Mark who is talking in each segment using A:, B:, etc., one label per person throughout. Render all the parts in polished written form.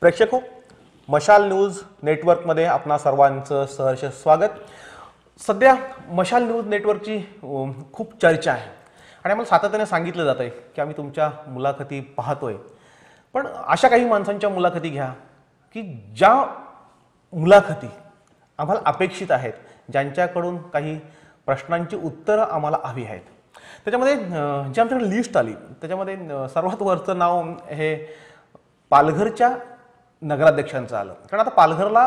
A: प्रेक्षक हो, मशाल न्यूज नेटवर्कमध्ये आपणा सर्वांचं सहर्ष स्वागत। सध्या मशाल न्यूज नेटवर्कची खूप चर्चा आहे आणि आम्हाला सातत्याने सांगितलं जात आहे की आम्ही तुमच्या मुलाखती पाहतोय, पण अशा काही माणसांच्या मुलाखती घ्या की ज्या मुलाखती आम्हाला अपेक्षित आहेत, ज्यांच्याकडून काही प्रश्नांची उत्तरं आम्हाला हवी आहेत। त्याच्यामध्ये जी आमच्याकडे लिस्ट आली त्याच्यामध्ये सर्वात वरचं नाव हे पालघरच्या नगराध्यक्षांचं आलं। कारण आता पालघरला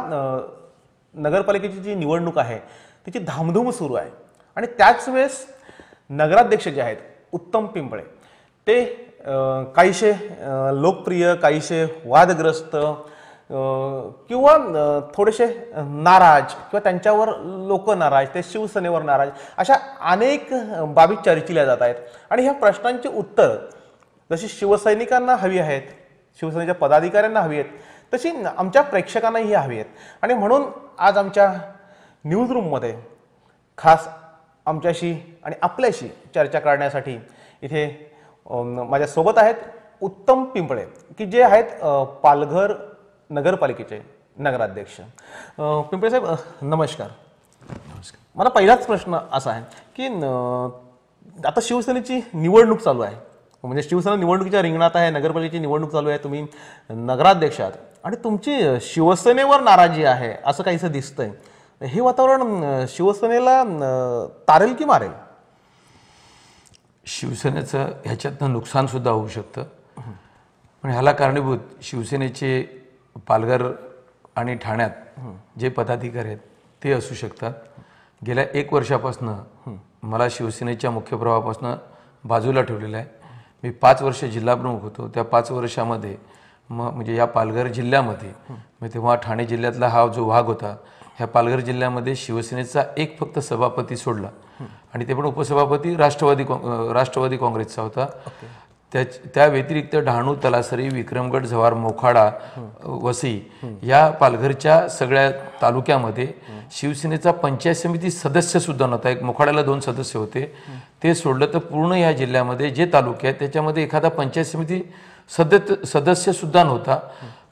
A: नगरपालिकेची जी निवडणूक आहे तिची धामधूम सुरू आहे आणि त्याच वेळेस नगराध्यक्ष जे आहेत उत्तम पिंपळे ते काहीशे लोकप्रिय, काहीशे वादग्रस्त किंवा थोडेसे नाराज किंवा त्यांच्यावर लोक नाराज, ते शिवसेनेवर नाराज, अशा अनेक बाबी चर्चिल्या जात आहेत। आणि ह्या प्रश्नांची उत्तर जशी शिवसैनिकांना हवी आहेत, शिवसेनेच्या पदाधिकाऱ्यांना हवी आहेत, तशी आमच्या प्रेक्षकांनाही हवी आहेत। आणि म्हणून आज आमच्या न्यूज रूममध्ये खास आमच्याशी आणि आपल्याशी चर्चा करण्यासाठी इथे माझ्यासोबत आहेत उत्तम पिंपळे की जे आहेत पालघर नगरपालिकेचे नगराध्यक्ष। पिंपळे साहेब नमस्कार।
B: नमस्कार।
A: मला पहिलाच प्रश्न असा आहे की आता शिवसेनेची निवडणूक चालू आहे, म्हणजे शिवसेना निवडणुकीच्या रिंगणात आहे, नगरपालिकेची निवडणूक चालू आहे, तुम्ही नगराध्यक्ष आहात आणि तुमची शिवसेनेवर नाराजी आहे असं काहीसं दिसतंय। हे वातावरण शिवसेनेला तारेल की मारेल?
B: शिवसेनेचं ह्याच्यातनं नुकसान सुद्धा होऊ शकतं, पण ह्याला कारणीभूत शिवसेनेचे पालघर आणि ठाण्यात जे पदाधिकारी आहेत ते असू शकतात। गेल्या 1 वर्षापासून मला शिवसेनेच्या मुख्य प्रवाहापासून बाजूला ठेवलेलं आहे। मी 5 वर्ष जिल्हाप्रमुख होतो। त्या 5 वर्षामध्ये म्हणजे या पालघर जिल्ह्यामध्ये मी तेव्हा ठाणे जिल्ह्यातला हा जो भाग होता, ह्या पालघर जिल्ह्यामध्ये शिवसेनेचा एक फक्त सभापती सोडला आणि ते पण उपसभापती राष्ट्रवादी काँग्रेसचा होता। त्या व्यतिरिक्त डहाणू, तलासरी, विक्रमगड, जव्हार, मोखाडा, वसई या पालघरच्या सगळ्या तालुक्यामध्ये शिवसेनेचा पंचायत समिती सदस्य सुद्धा नव्हता। एक मोखाड्याला 2 सदस्य होते, ते सोडलं तर पूर्ण या जिल्ह्यामध्ये जे तालुके आहेत त्याच्यामध्ये एखादा पंचायत समिती सदस्य सुद्धा नव्हता,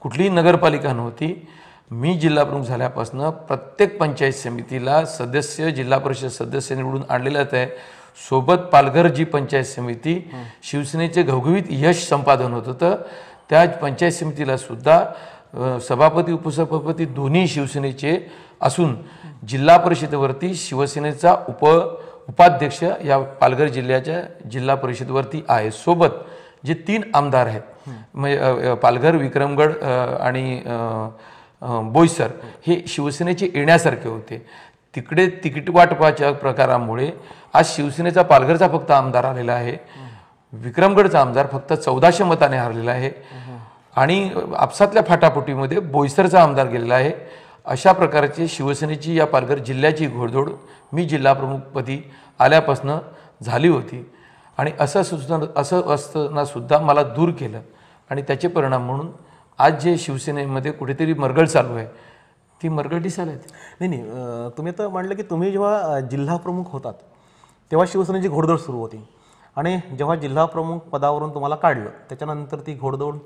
B: कुठलीही नगरपालिका नव्हती। मी जिल्हाप्रमुख झाल्यापासून प्रत्येक पंचायत समितीला सदस्य, जिल्हा परिषद सदस्य निवडून आणलेलाच आहे। सोबत पालघर जी पंचायत समिती शिवसेनेचे घवघवीत यश संपादन होतं, तर त्या पंचायत समितीला सुद्धा सभापती, उपसभापती दोन्ही शिवसेनेचे असून जिल्हा परिषदेवरती शिवसेनेचा उपाध्यक्ष या पालघर जिल्ह्याच्या जिल्हा परिषदेवरती आहे। सोबत जे 3 आमदार आहेत म्हणजे पालघर, विक्रमगड आणि बोईसर हे शिवसेनेचे येण्यासारखे होते। तिकडे तिकीट वाटपाच्या प्रकारामुळे आज शिवसेनेचा पालघरचा फक्त आमदार आलेला आहे, विक्रमगडचा आमदार फक्त 1400 मताने हारलेला आहे आणि आपसातल्या फाटाफुटीमध्ये बोईसरचा आमदार गेलेला आहे। अशा प्रकारची शिवसेनेची या पालघर जिल्ह्याची घोडदौड मी जिल्हाप्रमुखपदी आल्यापासून झाली होती आणि असं असताना सुद्धा मला दूर केलं आणि त्याचे परिणाम म्हणून आज जे शिवसेनेमध्ये कुठेतरी मरगळ चालू आहे ती मरगळ दिसायला येते।
A: नाही, तुम्ही तर म्हणलं की तुम्ही जेव्हा जिल्हा प्रमुख होतात तेव्हा शिवसेनेची घोडदौड सुरू होती आणि जेव्हा जिल्हा प्रमुख पदावरून तुम्हाला काढलं त्याच्यानंतर ती घोडदौड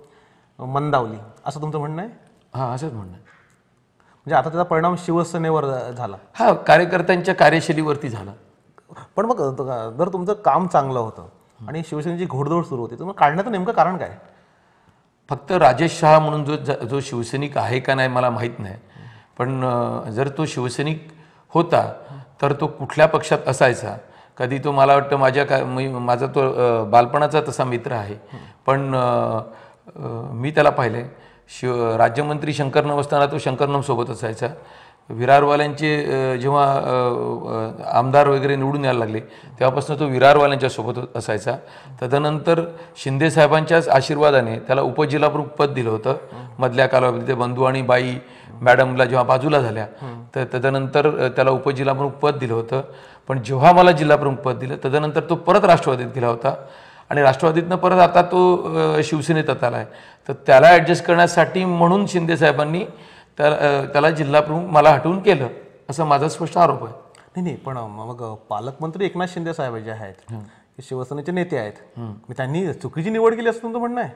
A: मंदावली, असं तुमचं म्हणणं आहे?
B: हां, असंच म्हणणं आहे।
A: म्हणजे आता त्याचा परिणाम शिवसेनेवर झाला?
B: हा, कार्यकर्त्यांच्या कार्यशैलीवरती झाला।
A: पण मग जर तुमचं काम चांगलं होतं आणि शिवसेनेची घोडदौड सुरू होती तर मग काढण्याचं नेमकं कारण काय?
B: फक्त राजेश शहा म्हणून जो शिवसैनिक आहे का नाही मला माहीत नाही, पण जर तो शिवसैनिक होता तर तो कुठल्या पक्षात असायचा, कधी तो मला वाटतं माझा तो बालपणाचा तसा मित्र आहे, पण मी त्याला पाहिले राज्यमंत्री शंकरनम असताना तो शंकरनम सोबत असायचा। विरारवाल्यांचे जेव्हा आमदार वगैरे निवडून यायला लागले तेव्हापासून तो विरारवाल्यांच्या सोबत असायचा। तदनंतर शिंदे साहेबांच्याच आशीर्वादाने त्याला उपजिल्हाप्रमुख पद दिलं होतं मधल्या कालावधीत। बंधू आणि बाई मॅडमला जेव्हा बाजूला झाल्या तर तदनंतर त्याला उपजिल्हाप्रमुख पद दिलं होतं, पण जेव्हा मला जिल्हाप्रमुख पद दिलं तदनंतर तो परत राष्ट्रवादीत गेला होता आणि राष्ट्रवादीतनं परत आता तो शिवसेनेत आला आहे। तर त्याला ॲडजस्ट करण्यासाठी म्हणून शिंदे साहेबांनी त्याला जिल्हाप्रमुख मला हटवून केलं, असं माझा स्पष्ट आरोप आहे।
A: नाही, पण मग पालकमंत्री एकनाथ शिंदे साहेब जे आहेत ते शिवसेनेचे नेते आहेत, त्यांनी चुकीची निवड केली असं तुमचं म्हणणं आहे?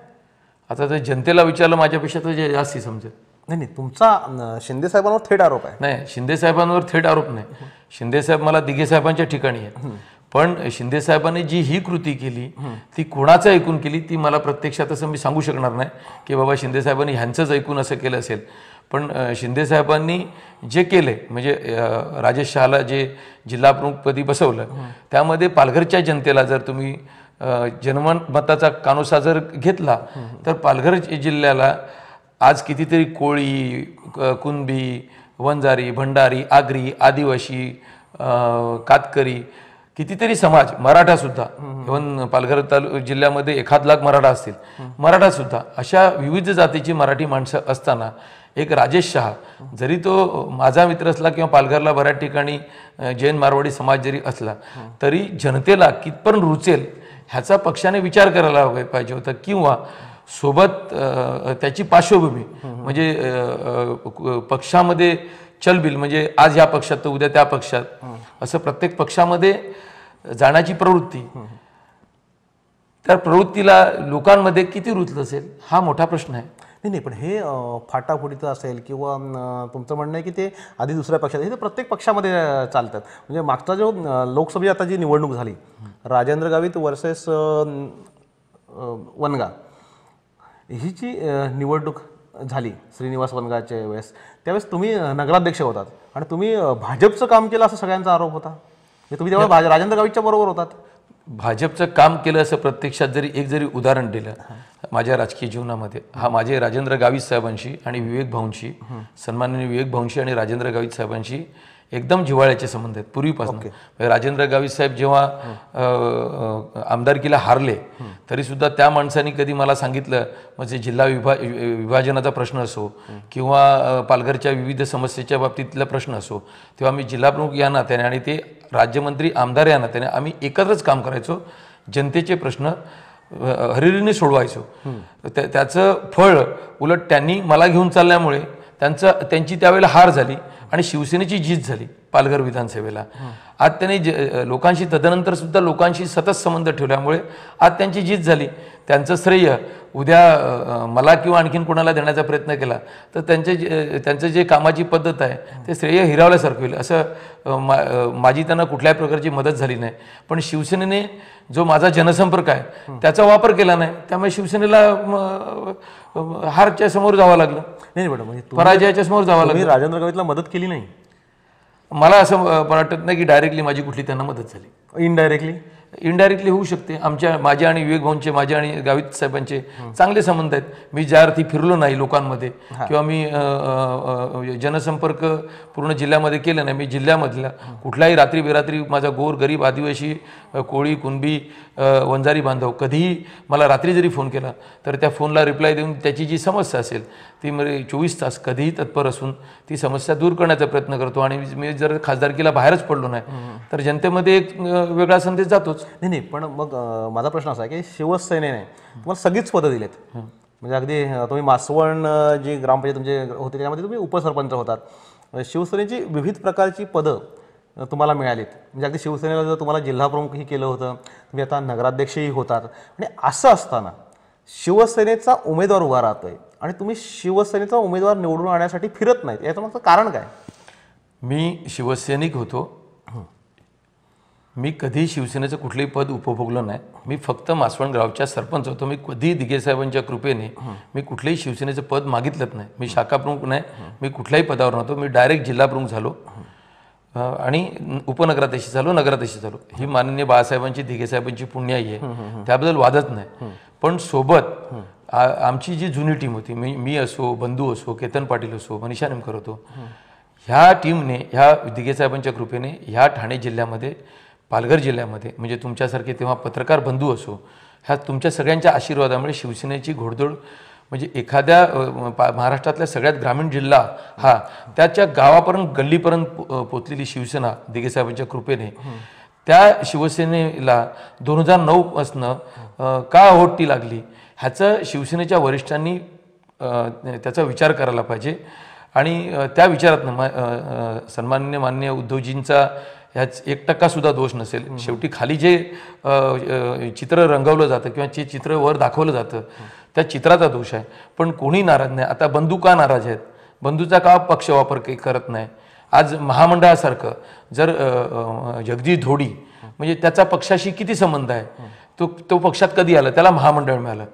B: आता जर जनतेला विचारलं माझ्यापेक्षा तर जास्ती समजेल.
A: नाही, तुमचा शिंदे साहेबांवर थेट आरोप आहे.
B: नाही, शिंदे साहेबांवर थेट आरोप नाही. शिंदे साहेब मला दिघे साहेबांच्या ठिकाणी आहे, पण शिंदे साहेबांनी जी ही कृती केली ती कोणाचं ऐकून केली ती मला प्रत्यक्षात असं मी सांगू शकणार नाही की बाबा शिंदे साहेबांनी ह्यांचंच ऐकून असं केलं असेल. पण शिंदे साहेबांनी जे केले म्हणजे राजेश शहाला जे जिल्हा प्रमुखपदी बसवलं त्यामध्ये पालघरच्या जनतेला जर तुम्ही जनमताचा कानोसा जर घेतला तर पालघर जिल्ह्याला आज कितीतरी कोळी, कुणबी, वंजारी, भंडारी, आगरी, आदिवासी, कातकरी, कितीतरी समाज, मराठासुद्धा, इव्हन पालघर जिल्ह्यामध्ये 1,00,000 मराठा असतील, मराठासुद्धा, अशा विविध जातीची मराठी माणसं असताना एक राजेश शहा जरी तो माझा मित्र असला किंवा पालघरला बऱ्याच ठिकाणी जैन मारवाडी समाज जरी असला तरी जनतेला कितपर्यंत रुचेल ह्याचा पक्षाने विचार करायला पाहिजे होता. किंवा सोबत त्याची पार्श्वभूमी म्हणजे पक्षामध्ये चलबिल म्हणजे आज या पक्षात तर उद्या त्या पक्षात असं प्रत्येक पक्षामध्ये जाण्याची प्रवृत्ती, त्या प्रवृत्तीला लोकांमध्ये किती रुचलं असेल हा मोठा प्रश्न आहे.
A: नाही, पण हे फाटाफुटीचं असेल किंवा तुमचं म्हणणं आहे की ते आधी दुसऱ्या पक्षात, हे तर प्रत्येक पक्षामध्ये चालतात. म्हणजे मागचा जो लोकसभेची आता जी निवडणूक झाली राजेंद्र गावित वर्सेस वनगा, ही जी निवडणूक झाली श्रीनिवास वनगाच्या वेळेस, त्यावेळेस तुम्ही नगराध्यक्ष होतात आणि तुम्ही भाजपचं काम केलं असं सगळ्यांचा आरोप होता. तुम्ही तेव्हा राजेंद्र गावितच्या बरोबर होतात.
B: भाजपचं काम केलं असं प्रत्यक्षात जरी उदाहरण दिलं माझ्या राजकीय जीवनामध्ये, हा माझे राजेंद्र गावित साहेबांशी आणि विवेक भाऊंशी, सन्माननीय विवेक भाऊंशी आणि राजेंद्र गावित साहेबांशी एकदम जिव्हाळ्याचे संबंध आहेत पूर्वीपासून. राजेंद्र गावित साहेब जेव्हा आमदारकीला हारले तरीसुद्धा त्या माणसांनी कधी मला सांगितलं, म्हणजे जिल्हा विभाजनाचा प्रश्न असो किंवा पालघरच्या विविध समस्येच्या बाबतीतला प्रश्न असो, तेव्हा मी जिल्हा प्रमुख या नात्याने आणि ते राज्यमंत्री आमदार या नात्याने आम्ही एकत्रच काम करायचो, जनतेचे प्रश्न हरिरीने सोडवायचो. त्याचं फळ उलट त्यांनी मला घेऊन चालल्यामुळे त्यांची त्यावेळेला हार झाली आणि शिवसेनेची जीत झाली पालघर विधानसभेला. आज त्यांनी लोकांशी तदनंतर सुद्धा लोकांशी सतत संबंध ठेवल्यामुळे आज त्यांची जीत झाली. त्यांचं श्रेय उद्या मला किंवा आणखीन कोणाला देण्याचा प्रयत्न केला तर त्यांचं जे कामाची पद्धत आहे ते श्रेय हिरावल्यासारखं होईल. असं माझी त्यांना कुठल्याही प्रकारची मदत झाली नाही. पण शिवसेनेने जो माझा जनसंपर्क आहे त्याचा वापर केला नाही, त्यामुळे शिवसेनेला हारच्या समोर जावं लागलं.
A: नाही मॅडम, म्हणजे
B: पराजयाच्या समोर जावं लागलं.
A: राजेंद्र गावितला मदत केली नाही.
B: मला असं वाटत नाही की डायरेक्टली माझी कुठली त्यांना मदत झाली. इनडायरेक्टली होऊ शकते. माझ्या आणि विवेक भाऊंचे, माझ्या आणि गावित साहेबांचे चांगले संबंध आहेत. मी ज्या अर्थी फिरलो नाही लोकांमध्ये किंवा मी जनसंपर्क पूर्ण जिल्ह्यामध्ये केलं नाही, मी जिल्ह्यामधल्या कुठल्याही रात्री बेरात्री माझा गोर गरीब आदिवासी कोळी कुणबी वंजारी बांधव कधीही मला रात्री जरी फोन केला तर त्या फोनला रिप्लाय देऊन त्याची जी समस्या असेल ती मी 24 तास कधीही तत्पर असून ती समस्या दूर करण्याचा प्रयत्न करतो. आणि मी जर खासदारकीला बाहेरच पडलो नाही तर जनतेमध्ये एक वेगळा संदेश जातोच.
A: नाही, पण मग माझा प्रश्न असा आहे की शिवसेनेने तुम्हाला सगळीच पदं दिलेत. म्हणजे अगदी तुम्ही मासवण जी ग्रामपंचायत तुमचे होते त्यामध्ये तुम्ही उपसरपंच होतात. शिवसेनेची विविध प्रकारची पदं तुम्हाला मिळालीत. म्हणजे अगदी शिवसेनेला जर तुम्हाला जिल्हा प्रमुखही केलं होतं, तुम्ही आता नगराध्यक्षही होतात. आणि असं असताना शिवसेनेचा उमेदवार उभा राहतोय आणि तुम्ही शिवसेनेचा उमेदवार निवडून आणण्यासाठी फिरत नाहीत, याचं मागचं कारण काय?
B: मी शिवसैनिक होतो, मी कधी शिवसेनेचं कुठलंही पद उपभोगलं नाही. मी फक्त मासवण गावच्या सरपंच होतो. मी कधी दिघे साहेबांच्या कृपेने मी कुठलंही शिवसेनेचं पद मागितलंच नाही. मी शाखा प्रमुख नाही, मी कुठल्याही पदावर नव्हतो. मी डायरेक्ट जिल्हा प्रमुख झालो आणि उपनगराध्यक्ष झालो, नगराध्यक्ष झालो. ही माननीय बाळासाहेबांची, दिघे साहेबांची पुण्याई आहे, त्याबद्दल वादच नाही. पण सोबत आमची जी जुनी टीम होती, मी असो, बंधू असो, केतन पाटील असो, मनीषा नेमकर होतो, ह्या टीमने, ह्या दिघे साहेबांच्या कृपेने ह्या ठाणे जिल्ह्यामध्ये, पालघर जिल्ह्यामध्ये, म्हणजे तुमच्यासारखे तेव्हा पत्रकार बंधू असो, ह्या तुमच्या सगळ्यांच्या आशीर्वादामुळे शिवसेनेची घोडदौड, म्हणजे एखाद्या महाराष्ट्रातल्या सगळ्यात ग्रामीण जिल्हा हा त्याच्या गावापर्यंत गल्लीपर्यंत पोचलेली शिवसेना दिघे साहेबांच्या कृपेने, त्या शिवसेनेला 2009 पासनं का ओहोटी लागली ह्याचं शिवसेनेच्या वरिष्ठांनी त्याचा विचार करायला पाहिजे. आणि त्या विचारातनं माननीय उद्धवजींचा ह्याच 1% सुद्धा दोष नसेल. शेवटी खाली जे चित्र रंगवलं जातं किंवा जे चित्र वर दाखवलं जातं त्या चित्राचा दोष आहे. पण कोणी नाराज नाही. आता बंधू का नाराज आहेत? बंधूचा का पक्ष वापर करत नाही? आज महामंडळासारखं जर जगदीश धोडी म्हणजे त्याचा पक्षाशी किती संबंध आहे? तो पक्षात कधी आला? त्याला महामंडळ मिळालं.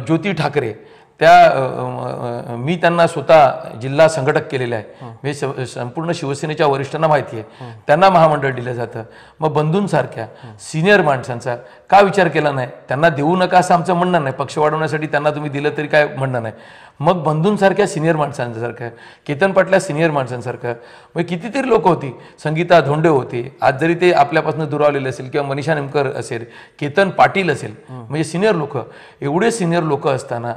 B: ज्योती ठाकरे त्या मी त्यांना स्वतः जिल्हा संघटक केलेला आहे. म्हणजे संपूर्ण शिवसेनेच्या वरिष्ठांना माहिती आहे. त्यांना महामंडळ दिलं जातं. मग बंधूंसारख्या सिनियर माणसांचा का विचार केला नाही? त्यांना देऊ नका असं आमचं म्हणणं नाही. पक्ष वाढवण्यासाठी त्यांना तुम्ही दिलं तरी काय म्हणणं नाही. मग बंधूंसारख्या सिनियर माणसांसारखं, केतन पाटल्या सिनियर माणसांसारखं मग कितीतरी लोक होती. संगीता धोंडे होते. आज जरी ते आपल्यापासून दुरावलेले असेल किंवा मनीषा नेमकर असेल, केतन पाटील असेल, म्हणजे सिनियर लोक, एवढे सिनियर लोक असताना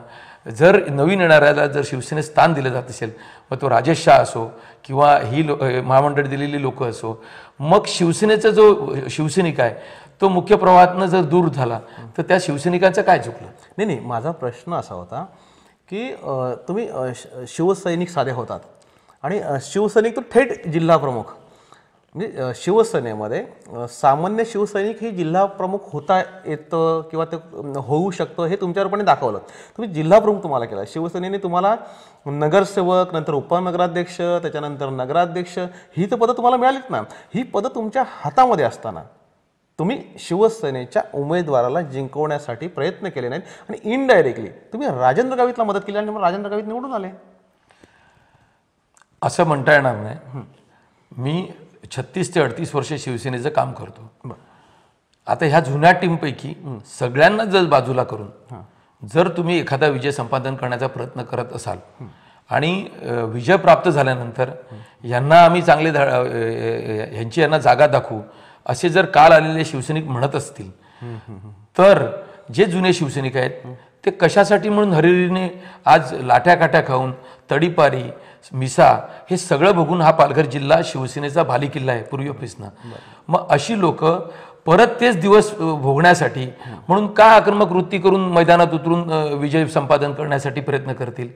B: जर नवीन येणाऱ्याला जर शिवसेनेत स्थान दिलं जात असेल, मग तो राजेश शाह असो किंवा ही महामंडळ दिलेली लोक असो, मग शिवसेनेचा जो शिवसैनिक आहे तो मुख्य प्रवाहातनं जर दूर झाला तर त्या शिवसैनिकांचं काय चुकलं?
A: नाही, माझा प्रश्न असा होता की तुम्ही शिवसैनिक साधे होतात आणि शिवसैनिक तो थेट जिल्हा प्रमुख, म्हणजे शिवसेनेमध्ये सामान्य शिवसैनिक हे जिल्हा प्रमुख होता येतं किंवा ते होऊ शकतं हे तुमच्यावरपणे दाखवलं. तुम्ही जिल्हा प्रमुख तुम्हाला केला. शिवसेनेने तुम्हाला नगरसेवक, नंतर उपनगराध्यक्ष, त्याच्यानंतर नगराध्यक्ष ही तर पदं तुम्हाला मिळालीत ना. ही पदं तुमच्या हातामध्ये असताना तुम्ही शिवसेनेच्या उमेदवाराला जिंकवण्यासाठी प्रयत्न केले नाहीत आणि इनडायरेक्टली तुम्ही राजेंद्र गावितला मदत केली आणि मग राजेंद्र गावित निवडून आले.
B: असं म्हणता येणार नाही. मी 36 ते 38 वर्ष शिवसेनेचं काम करतो. आता ह्या जुन्या टीमपैकी सगळ्यांना जर बाजूला करून जर तुम्ही एखादा विजय संपादन करण्याचा प्रयत्न करत असाल आणि विजय प्राप्त झाल्यानंतर यांना आम्ही चांगले ह्यांची यांना जागा दाखवू असे जर काल आलेले शिवसैनिक म्हणत असतील तर जे जुने शिवसैनिक आहेत ते कशासाठी म्हणून हरिहरीने आज लाठ्याकाठ्या खाऊन तडीपारी मिसा हे सगळं बघून हा पालघर जिल्हा शिवसेनेचा भालीकिल्ला आहे पूर्वी ऑफिसनं. मग अशी लोक परत तेच दिवस भोगण्यासाठी म्हणून का आक्रमक वृत्ती करून मैदानात उतरून विजय संपादन करण्यासाठी प्रयत्न करतील?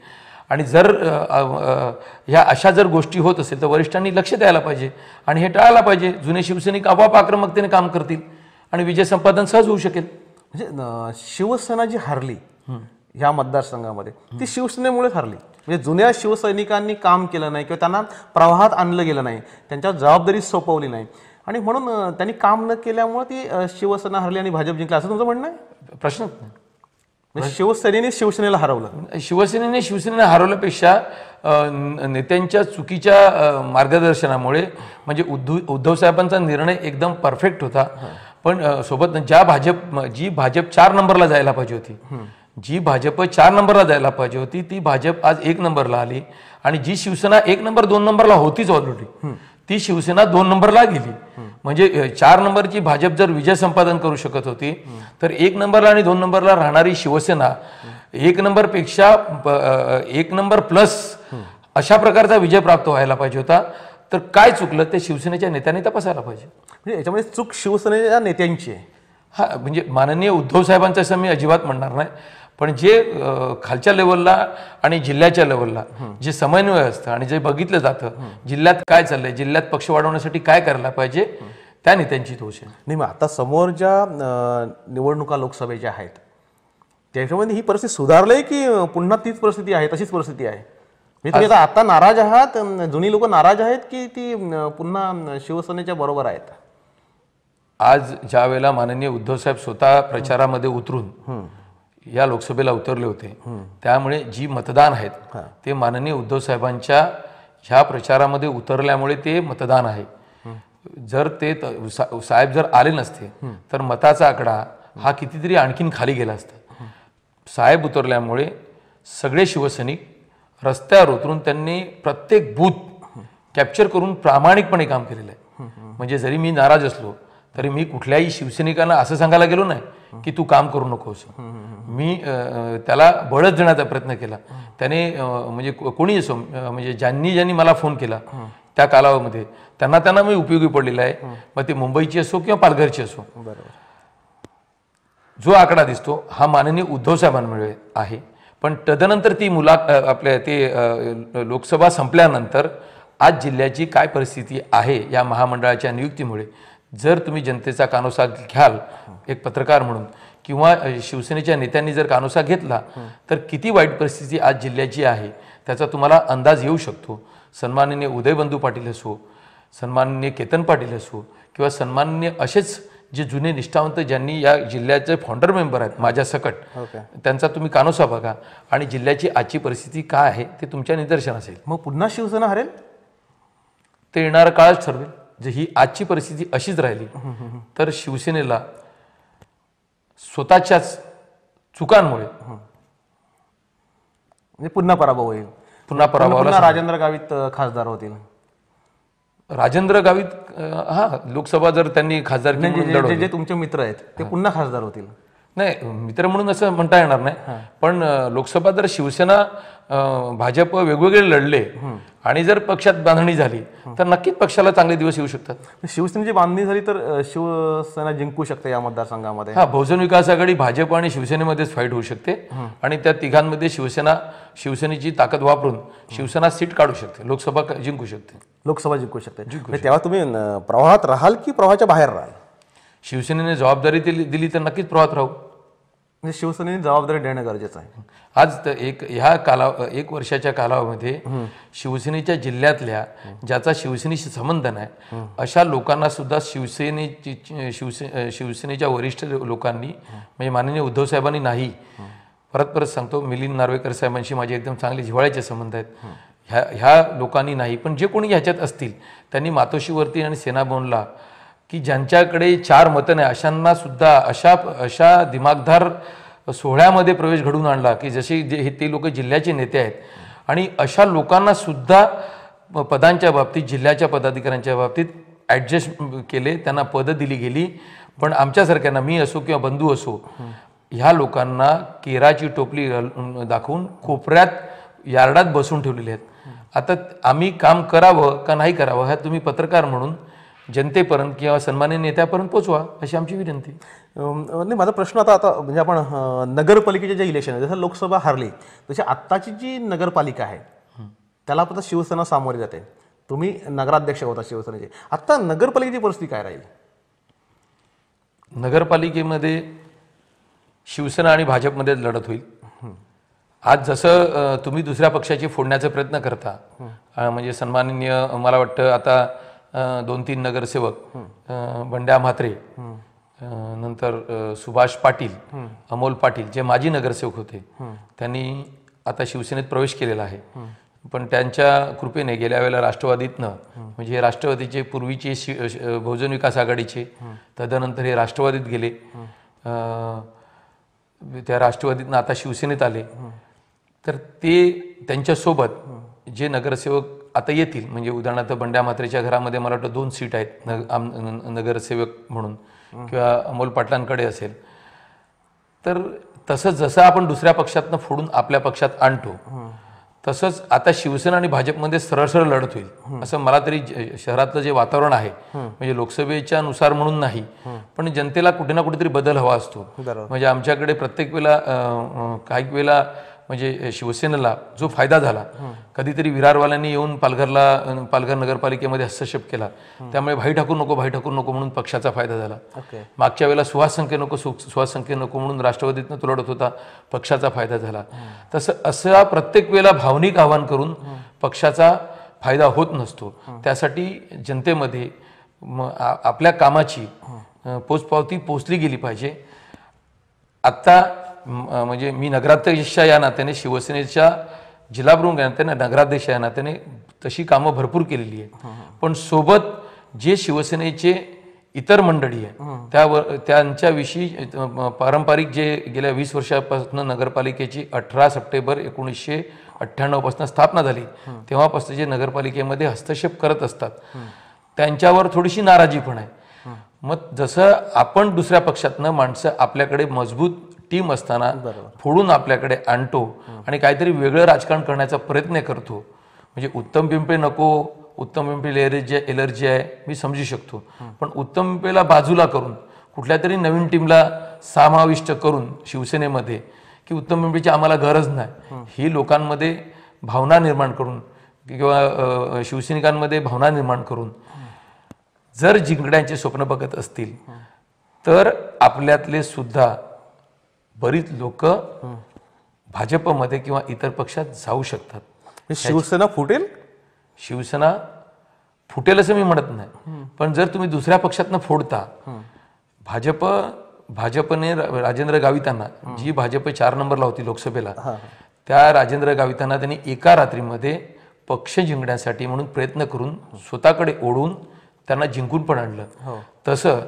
B: आणि जर ह्या अशा जर गोष्टी होत असेल तर वरिष्ठांनी लक्ष द्यायला पाहिजे आणि हे टाळायला पाहिजे. जुने शिवसैनिक आपोआप आक्रमकतेने काम करतील आणि विजय संपादन सहज होऊ शकेल.
A: म्हणजे शिवसेना जी हरली ह्या मतदारसंघामध्ये ती शिवसेनेमुळेच हरली. म्हणजे जुन्या शिवसैनिकांनी काम केलं नाही किंवा त्यांना प्रवाहात आणलं गेलं नाही, त्यांच्यावर जबाबदारी सोपवली नाही आणि म्हणून त्यांनी काम न केल्यामुळे ती शिवसेना हरली आणि भाजप जिंकला असं तुमचं म्हणणं आहे?
B: प्रश्नच नाही.
A: म्हणजे शिवसेनेने शिवसेनेला हरवलं.
B: शिवसेनेने शिवसेनेला हरवल्यापेक्षा नेत्यांच्या चुकीच्या मार्गदर्शनामुळे म्हणजे उद्धव साहेबांचा निर्णय एकदम परफेक्ट होता. पण सोबत जी भाजप 4 नंबरला जायला पाहिजे होती, जी भाजप 4 नंबरला जायला पाहिजे होती ती भाजप आज 1 नंबरला आली आणि जी शिवसेना 1 नंबर 2 नंबरला होतीच ऑलरेडी ती शिवसेना 2 नंबरला गेली. म्हणजे 4 नंबरची भाजप जर विजय संपादन करू शकत होती तर 1 नंबरला आणि 2 नंबरला राहणारी शिवसेना 1 नंबरपेक्षा 1 नंबर प्लस अशा प्रकारचा विजय प्राप्त व्हायला पाहिजे होता. तर काय चुकलं ते शिवसेनेच्या नेत्यांनी तपासायला पाहिजे.
A: म्हणजे याच्यामध्ये चूक शिवसेनेच्या नेत्यांची आहे.
B: हा म्हणजे माननीय उद्धव साहेबांचं असं मी अजिबात म्हणणार नाही, पण जे खालच्या लेवलला आणि जिल्ह्याच्या लेवलला जे समन्वय असतं आणि जे बघितलं जातं जिल्ह्यात काय चाललंय, जिल्ह्यात पक्ष वाढवण्यासाठी काय करायला पाहिजे त्या नेत्यांची दोष आहे.
A: नाही, मग आता समोर ज्या निवडणुका लोकसभेच्या आहेत त्याच्यामध्ये ही परिस्थिती सुधारली की पुन्हा तीच परिस्थिती आहे, तशीच परिस्थिती आहे? म्हणजे तुम्ही आता नाराज आहात, जुनी लोक नाराज आहेत की ती पुन्हा शिवसेनेच्या बरोबर आहेत?
B: आज ज्या वेळेला माननीय उद्धव साहेब स्वतः प्रचारामध्ये उतरून या लोकसभेला उतरले होते त्यामुळे जी मतदान आहेत ते माननीय उद्धव साहेबांच्या ह्या प्रचारामध्ये उतरल्यामुळे ते मतदान आहे. जर ते साहेब जर आले नसते तर मताचा आकडा हा कितीतरी आणखीन खाली गेला असता. साहेब उतरल्यामुळे सगळे शिवसैनिक रस्त्यावर उतरून त्यांनी प्रत्येक बूथ कॅप्चर करून प्रामाणिकपणे काम केलेलं आहे. म्हणजे जरी मी नाराज असलो तरी मी कुठल्याही शिवसैनिकांना असं सांगायला गेलो नाही की तू काम करू नकोस. मी त्याला बळच देण्याचा प्रयत्न केला. त्याने म्हणजे कोणी असो म्हणजे ज्यांनी मला फोन केला त्या कालावधीमध्ये त्यांना मी उपयोगी पडलेला आहे. मग ते मुंबईची असो किंवा पालघरची असो. जो आकडा दिसतो हा माननीय उद्धव साहेबांमुळे आहे. पण तदनंतर ती आपल्या ते लोकसभा संपल्यानंतर आज जिल्ह्याची काय परिस्थिती आहे या महामंडळाच्या नियुक्तीमुळे, जर तुम्ही जनतेचा कानोसा घ्याल एक पत्रकार म्हणून किंवा शिवसेनेच्या नेत्यांनी जर कानोसा घेतला तर किती वाईट परिस्थिती आज जिल्ह्याची आहे त्याचा तुम्हाला अंदाज येऊ शकतो. सन्माननीय उदयबंधू पाटील असो, सन्माननीय केतन पाटील असो किंवा सन्माननीय असेच जे जुने निष्ठावंत ज्यांनी या जिल्ह्याचे फाउंडर मेंबर आहेत माझ्या सकट, त्यांचा तुम्ही कानोसा बघा आणि जिल्ह्याची आजची परिस्थिती काय आहे ते तुमच्या निदर्शनास येईल.
A: मग पुन्हा शिवसेना हरेल?
B: ते येणारा काळच ठरवेल. जर ही आजची परिस्थिती अशीच राहिली तर शिवसेनेला स्वतःच्याच चुकांमुळे
A: म्हणजे पुन्हा पराभव होईल.
B: पुन्हा
A: राजेंद्र गावित खासदार होतील.
B: राजेंद्र गावित लोकसभा जर त्यांनी खासदार
A: जे तुमचे मित्र आहेत ते पुन्हा खासदार होतील.
B: नाही, मित्र म्हणून असं म्हणता येणार नाही, पण लोकसभा जर शिवसेना भाजप वेगवेगळे लढले आणि जर पक्षात बांधणी झाली तर नक्कीच पक्षाला चांगले दिवस येऊ शकतात.
A: शिवसेनेची बांधणी झाली तर शिवसेना जिंकू शकते या मतदारसंघामध्ये.
B: बहुजन विकास आघाडी भाजप आणि शिवसेनेमध्येच फाईट होऊ शकते आणि त्या तिघांमध्ये शिवसेनेची ताकद वापरून शिवसेना सीट काढू शकते, लोकसभा जिंकू शकते.
A: लोकसभा जिंकू शकते. तेव्हा तुम्ही प्रवाहात राहाल की प्रवाहाच्या बाहेर राहाल?
B: शिवसेनेने जबाबदारी दिली तर नक्कीच प्रवाहात राहू.
A: म्हणजे शिवसेनेने जबाबदारी देणं गरजेचं आहे.
B: आज तर एक वर्षाच्या कालावधीमध्ये शिवसेनेच्या जिल्ह्यातल्या ज्याचा शिवसेनेशी संबंध नाही अशा लोकांना सुद्धा शिवसेनेच्या वरिष्ठ लोकांनी म्हणजे माननीय उद्धव साहेबांनी नाही, परत सांगतो, मिलिंद नार्वेकर साहेबांशी माझे एकदम चांगले जिव्हाळ्याचे संबंध आहेत, ह्या लोकांनी नाही, पण जे कोणी ह्याच्यात असतील त्यांनी मातोश्रीवरती आणि सेनाभवनला की ज्यांच्याकडे 4 मतं नाही अशांना सुद्धा अशा दिमागदार सोहळ्यामध्ये प्रवेश घडवून आणला की जसे ते लोक जिल्ह्याचे नेते आहेत आणि अशा लोकांना सुद्धा पदांच्या बाबतीत जिल्ह्याच्या पदाधिकाऱ्यांच्या बाबतीत ॲडजस्ट केले, त्यांना पदं दिली गेली. पण आमच्यासारख्यांना, मी असो किंवा बंधू असो, ह्या लोकांना केराची टोपली दाखवून कोपऱ्यात यार्डात बसून ठेवलेले आहेत. आता आम्ही काम करावं का नाही करावं ह्या तुम्ही पत्रकार म्हणून जनतेपर्यंत किंवा सन्माननीय नेत्यापर्यंत पोचवा अशी आमची विनंती.
A: नाही, माझा प्रश्न आता म्हणजे आपण नगरपालिकेचे जे इलेक्शन आहे, जसं लोकसभा हारली तशी आत्ताची जी नगरपालिका आहे त्याला आता शिवसेना सामोरी जाते. तुम्ही नगराध्यक्ष होता शिवसेनेचे, आता नगरपालिकेची परिस्थिती काय राहील?
B: नगरपालिकेमध्ये शिवसेना आणि भाजपमध्ये लढत होईल. आज जसं तुम्ही दुसऱ्या पक्षाची फोडण्याचा प्रयत्न करता, म्हणजे सन्माननीय मला वाटतं आता 2-3 नगरसेवक बंड्या म्हात्रे, नंतर सुभाष पाटील, अमोल पाटील जे माजी नगरसेवक होते त्यांनी आता शिवसेनेत प्रवेश केलेला आहे. पण त्यांच्या कृपेने गेल्या वेळेला राष्ट्रवादीतनं, म्हणजे हे राष्ट्रवादीचे पूर्वीचे बहुजन विकास आघाडीचे, तदनंतर हे राष्ट्रवादीत गेले, त्या राष्ट्रवादीतनं आता शिवसेनेत आले. तर ते त्यांच्यासोबत जे नगरसेवक आता येतील, म्हणजे उदाहरणार्थ बंड्या म्हात्रेच्या घरामध्ये मला वाटतं 2 सीट आहेत नगरसेवक म्हणून, किंवा अमोल पाटलांकडे असेल. तर तसंच जसं आपण दुसऱ्या पक्षातनं फोडून आपल्या पक्षात आणतो तसंच आता शिवसेना आणि भाजपमध्ये सरळ लढत होईल असं मला तरी. शहरातलं जे वातावरण आहे, म्हणजे लोकसभेच्या नुसार म्हणून नाही, पण जनतेला कुठे ना कुठेतरी बदल हवा असतो. म्हणजे आमच्याकडे प्रत्येक वेळेला काही वेळेला म्हणजे शिवसेनेला जो फायदा झाला, कधीतरी विरारवाल्यांनी येऊन पालघर नगरपालिकेमध्ये हस्तक्षेप केला, त्यामुळे भाई ठाकूर नको म्हणून पक्षाचा फायदा झाला. मागच्या वेळेला सुहास संख्ये नको म्हणून राष्ट्रवादीतनं तो लढत होता, पक्षाचा फायदा झाला. असं प्रत्येक वेळेला भावनिक आवाहन करून पक्षाचा फायदा होत नसतो. त्यासाठी जनतेमध्ये आपल्या कामाची पोचपावती पोचली गेली पाहिजे. आत्ता म्हणजे मी नगराध्यक्ष या नात्याने, शिवसेनेच्या जिल्हाप्रमुख या नात्याने, नगराध्यक्ष या नात्याने तशी कामं भरपूर केलेली आहे. पण सोबत जे शिवसेनेचे इतर मंडळी आहे त्यांच्याविषयी पारंपरिक जे गेल्या 20 वर्षापासून नगरपालिकेची 18 सप्टेंबर 1998 पासून स्थापना झाली तेव्हापासून जे नगरपालिकेमध्ये हस्तक्षेप करत असतात त्यांच्यावर थोडीशी नाराजी पण आहे. मग जसं आपण दुसऱ्या पक्षातनं माणसं आपल्याकडे मजबूत टीम असताना फोडून आपल्याकडे आणतो आणि काहीतरी वेगळं राजकारण करण्याचा प्रयत्न करतो, म्हणजे उत्तम पिंपळे नको, उत्तम पिंपळे एलर्जी आहे मी समजू शकतो, पण उत्तम पिंपळेला बाजूला करून कुठल्या तरी नवीन टीमला समाविष्ट करून शिवसेनेमध्ये की उत्तम पिंपळेची आम्हाला गरज नाही, ही लोकांमध्ये भावना निर्माण करून किंवा शिवसैनिकांमध्ये भावना निर्माण करून जर जिंकण्याचे स्वप्न बघत असतील तर आपल्यातले सुद्धा बरीच लोक भाजपमध्ये किंवा इतर पक्षात जाऊ शकतात.
A: शिवसेना फुटेल?
B: शिवसेना फुटेल असं मी म्हणत नाही, पण जर तुम्ही दुसऱ्या पक्षातनं फोडता, भाजपने राजेंद्र गावितांना, जी भाजप 4 नंबरला होती लोकसभेला, त्या राजेंद्र गावितांना त्यांनी एका रात्रीमध्ये पक्ष जिंकण्यासाठी म्हणून प्रयत्न करून स्वतःकडे ओढून त्यांना जिंकून पण आणलं. तसं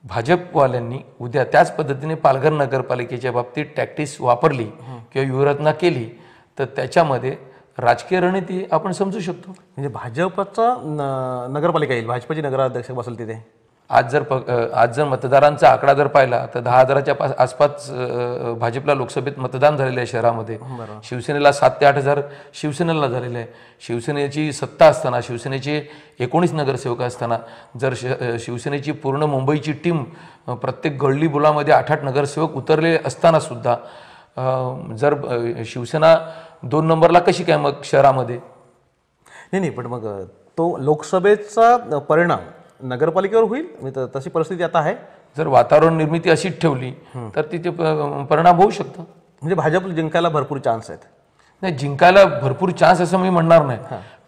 B: भाजपवाल्यांनी उद्या त्याच पद्धतीने पालघर नगरपालिकेच्या बाबतीत टॅक्टिक्स वापरली किंवा व्यूहरचना केली तर त्याच्यामध्ये राजकीय रणनीती आपण समजू शकतो.
A: म्हणजे भाजपचा नगरपालिका येईल, भाजपची नगराध्यक्ष बसेल तिथे.
B: आज जर मतदारांचा आकडा जर पाहिला तर 10,000च्या आसपास भाजपला लोकसभेत मतदान झालेलं आहे शहरामध्ये. शिवसेनेला 7 ते 8 हजार शिवसेनेला झालेलं आहे. शिवसेनेची सत्ता असताना, शिवसेनेचे 19 नगरसेवक असताना, जर शिवसेनेची पूर्ण मुंबईची टीम प्रत्येक गल्ली बोलामध्ये 8-8 नगरसेवक उतरले असताना सुद्धा जर शिवसेना 2 नंबरला कशी काय मग शहरामध्ये?
A: नाही, पण मग तो लोकसभेचा परिणाम नगरपालिकेवर होईल, तशी परिस्थिती आता आहे.
B: जर वातावरण निर्मिती अशीच ठेवली तर तिथे परिणाम होऊ शकतो.
A: म्हणजे भाजप जिंकायला भरपूर चान्स आहेत?
B: नाही, जिंकायला भरपूर चान्स असं मी म्हणणार नाही,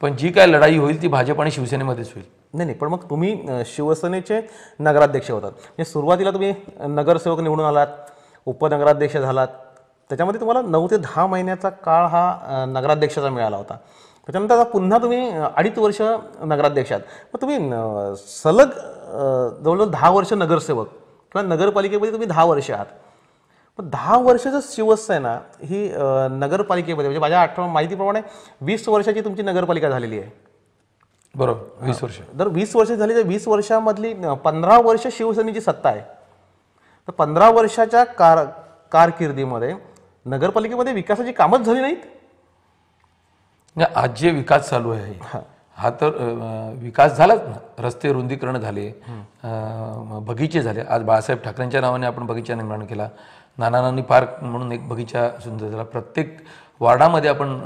B: पण जी काय लढाई होईल ती भाजप आणि शिवसेनेमध्येच होईल.
A: नाही, पण मग तुम्ही शिवसेनेचे नगराध्यक्ष होतात, म्हणजे सुरुवातीला तुम्ही नगरसेवक निवडून आलात, उपनगराध्यक्ष झालात, त्याच्यामध्ये तुम्हाला 9 ते 10 महिन्याचा काळ हा नगराध्यक्षाचा मिळाला होता. त्याच्यानंतर आता पुन्हा तुम्ही 2.5 वर्ष नगराध्यक्ष आहात. मग तुम्ही सलग जवळजवळ 10 वर्ष नगरसेवक किंवा नगरपालिकेमध्ये तुम्ही 10 वर्ष आहात. पण 10 वर्षाचं शिवसेना ही नगरपालिकेमध्ये, म्हणजे माझ्या माहितीप्रमाणे 20 वर्षाची तुमची नगरपालिका झालेली आहे.
B: बरोबर, 20 वर्ष.
A: जर 20 वर्ष झाली तर 20 वर्षामधली 15 वर्ष शिवसेनेची सत्ता आहे. तर 15 वर्षाच्या कारकिर्दीमध्ये नगरपालिकेमध्ये विकासाची कामच झाली नाहीत.
B: आज जे विकास चालू आहे हा तर विकास झालाच ना. रस्ते रुंदीकरण झाले, बगीचे झाले. आज बाळासाहेब ठाकरेंच्या नावाने आपण बगीचा निर्माण केला. नाना पार्क म्हणून एक बगीचा सुंदर झाला. प्रत्येक वार्डामध्ये आपण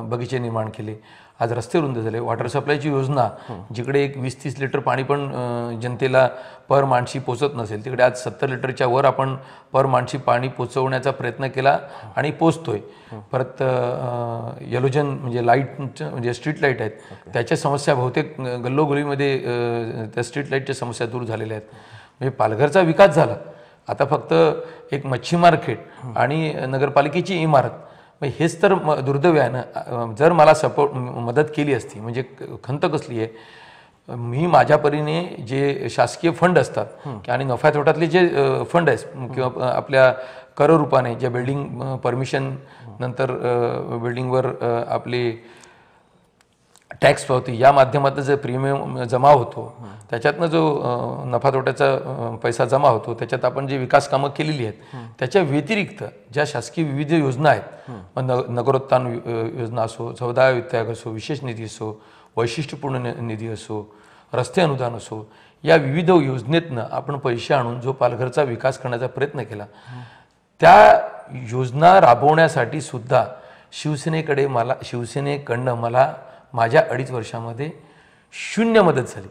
B: बगीचे निर्माण केले. आज रस्ते रुंद झाले. वॉटर सप्लायची योजना, जिकडे एक 20-30 लिटर पाणी पण जनतेला पर माणशी पोचत नसेल, तिकडे आज 70 लिटरच्या वर आपण पर माणशी पाणी पोचवण्याचा प्रयत्न केला आणि पोचतोय. परत येलोजन म्हणजे लाईट, म्हणजे स्ट्रीट लाईट आहेत, त्याच्या समस्या बहुतेक गल्लोगल्लीमध्ये त्या स्ट्रीट लाईटच्या समस्या दूर झालेल्या आहेत. म्हणजे पालघरचा विकास झाला. आता फक्त एक मच्छी मार्केट आणि नगरपालिकेची इमारत, हेच तर दुर्दैव आहे ना. जर मला मदत केली असती, म्हणजे खंत कसली आहे, मी माझ्या परीने जे शासकीय फंड असतात आणि नफ्या तोट्यातले जे फंड आहेत किंवा आपल्या कर रूपाने ज्या बिल्डिंग परमिशन नंतर बिल्डिंगवर आपले टॅक्स पावती या माध्यमातून जे प्रीमियम जमा होतो, त्याच्यातनं जो नफा तोट्याचा पैसा जमा होतो, त्याच्यात आपण जे विकास कामं केलेली आहेत, त्याच्या व्यतिरिक्त ज्या शासकीय विविध योजना आहेत, नगरोत्थान योजना असो, 14 वित्त आयोग असो, विशेष निधी असो, वैशिष्ट्यपूर्ण निधी असो, रस्ते अनुदान असो, या विविध योजनेतनं आपण पैसे आणून जो पालघरचा विकास करण्याचा प्रयत्न केला, त्या योजना राबवण्यासाठी सुद्धा शिवसेनेकडनं मला माझ्या 2.5 वर्षामध्ये 0 मदत झाली.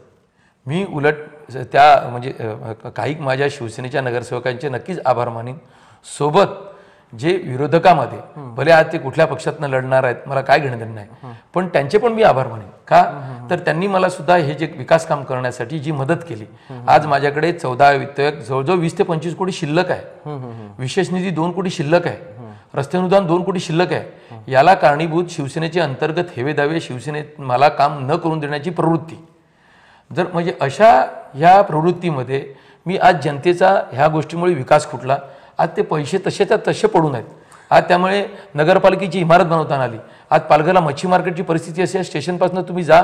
B: मी उलट त्या म्हणजे काही माझ्या शिवसेनेच्या नगरसेवकांचे नक्कीच आभार मानीन. सोबत जे विरोधकामध्ये, भले आज ते कुठल्या पक्षातनं लढणार आहेत, मला काय घेणं देणं नाही, पण त्यांचे पण मी आभार मानेन. का तर त्यांनी मला सुद्धा हे जे विकास काम करण्यासाठी जी मदत केली. आज माझ्याकडे 14 वित्त आयोग जवळजवळ 20 ते 25 कोटी शिल्लक आहे. विशेष निधी 2 कोटी शिल्लक आहे. रस्ते अनुदान 2 कोटी शिल्लक आहे. याला कारणीभूत शिवसेनेचे अंतर्गत हेवेदावे, शिवसेनेत मला काम न करून देण्याची प्रवृत्ती. जर म्हणजे अशा ह्या प्रवृत्तीमध्ये मी आज जनतेचा ह्या गोष्टीमुळे विकास खुटला. आज ते पैसे तसेच्या तसे पडून आहेत. आज त्यामुळे नगरपालिकेची इमारत बनवताना आली. आज पालघरला मच्छी मार्केटची परिस्थिती अशी आहे, स्टेशनपासून तुम्ही जा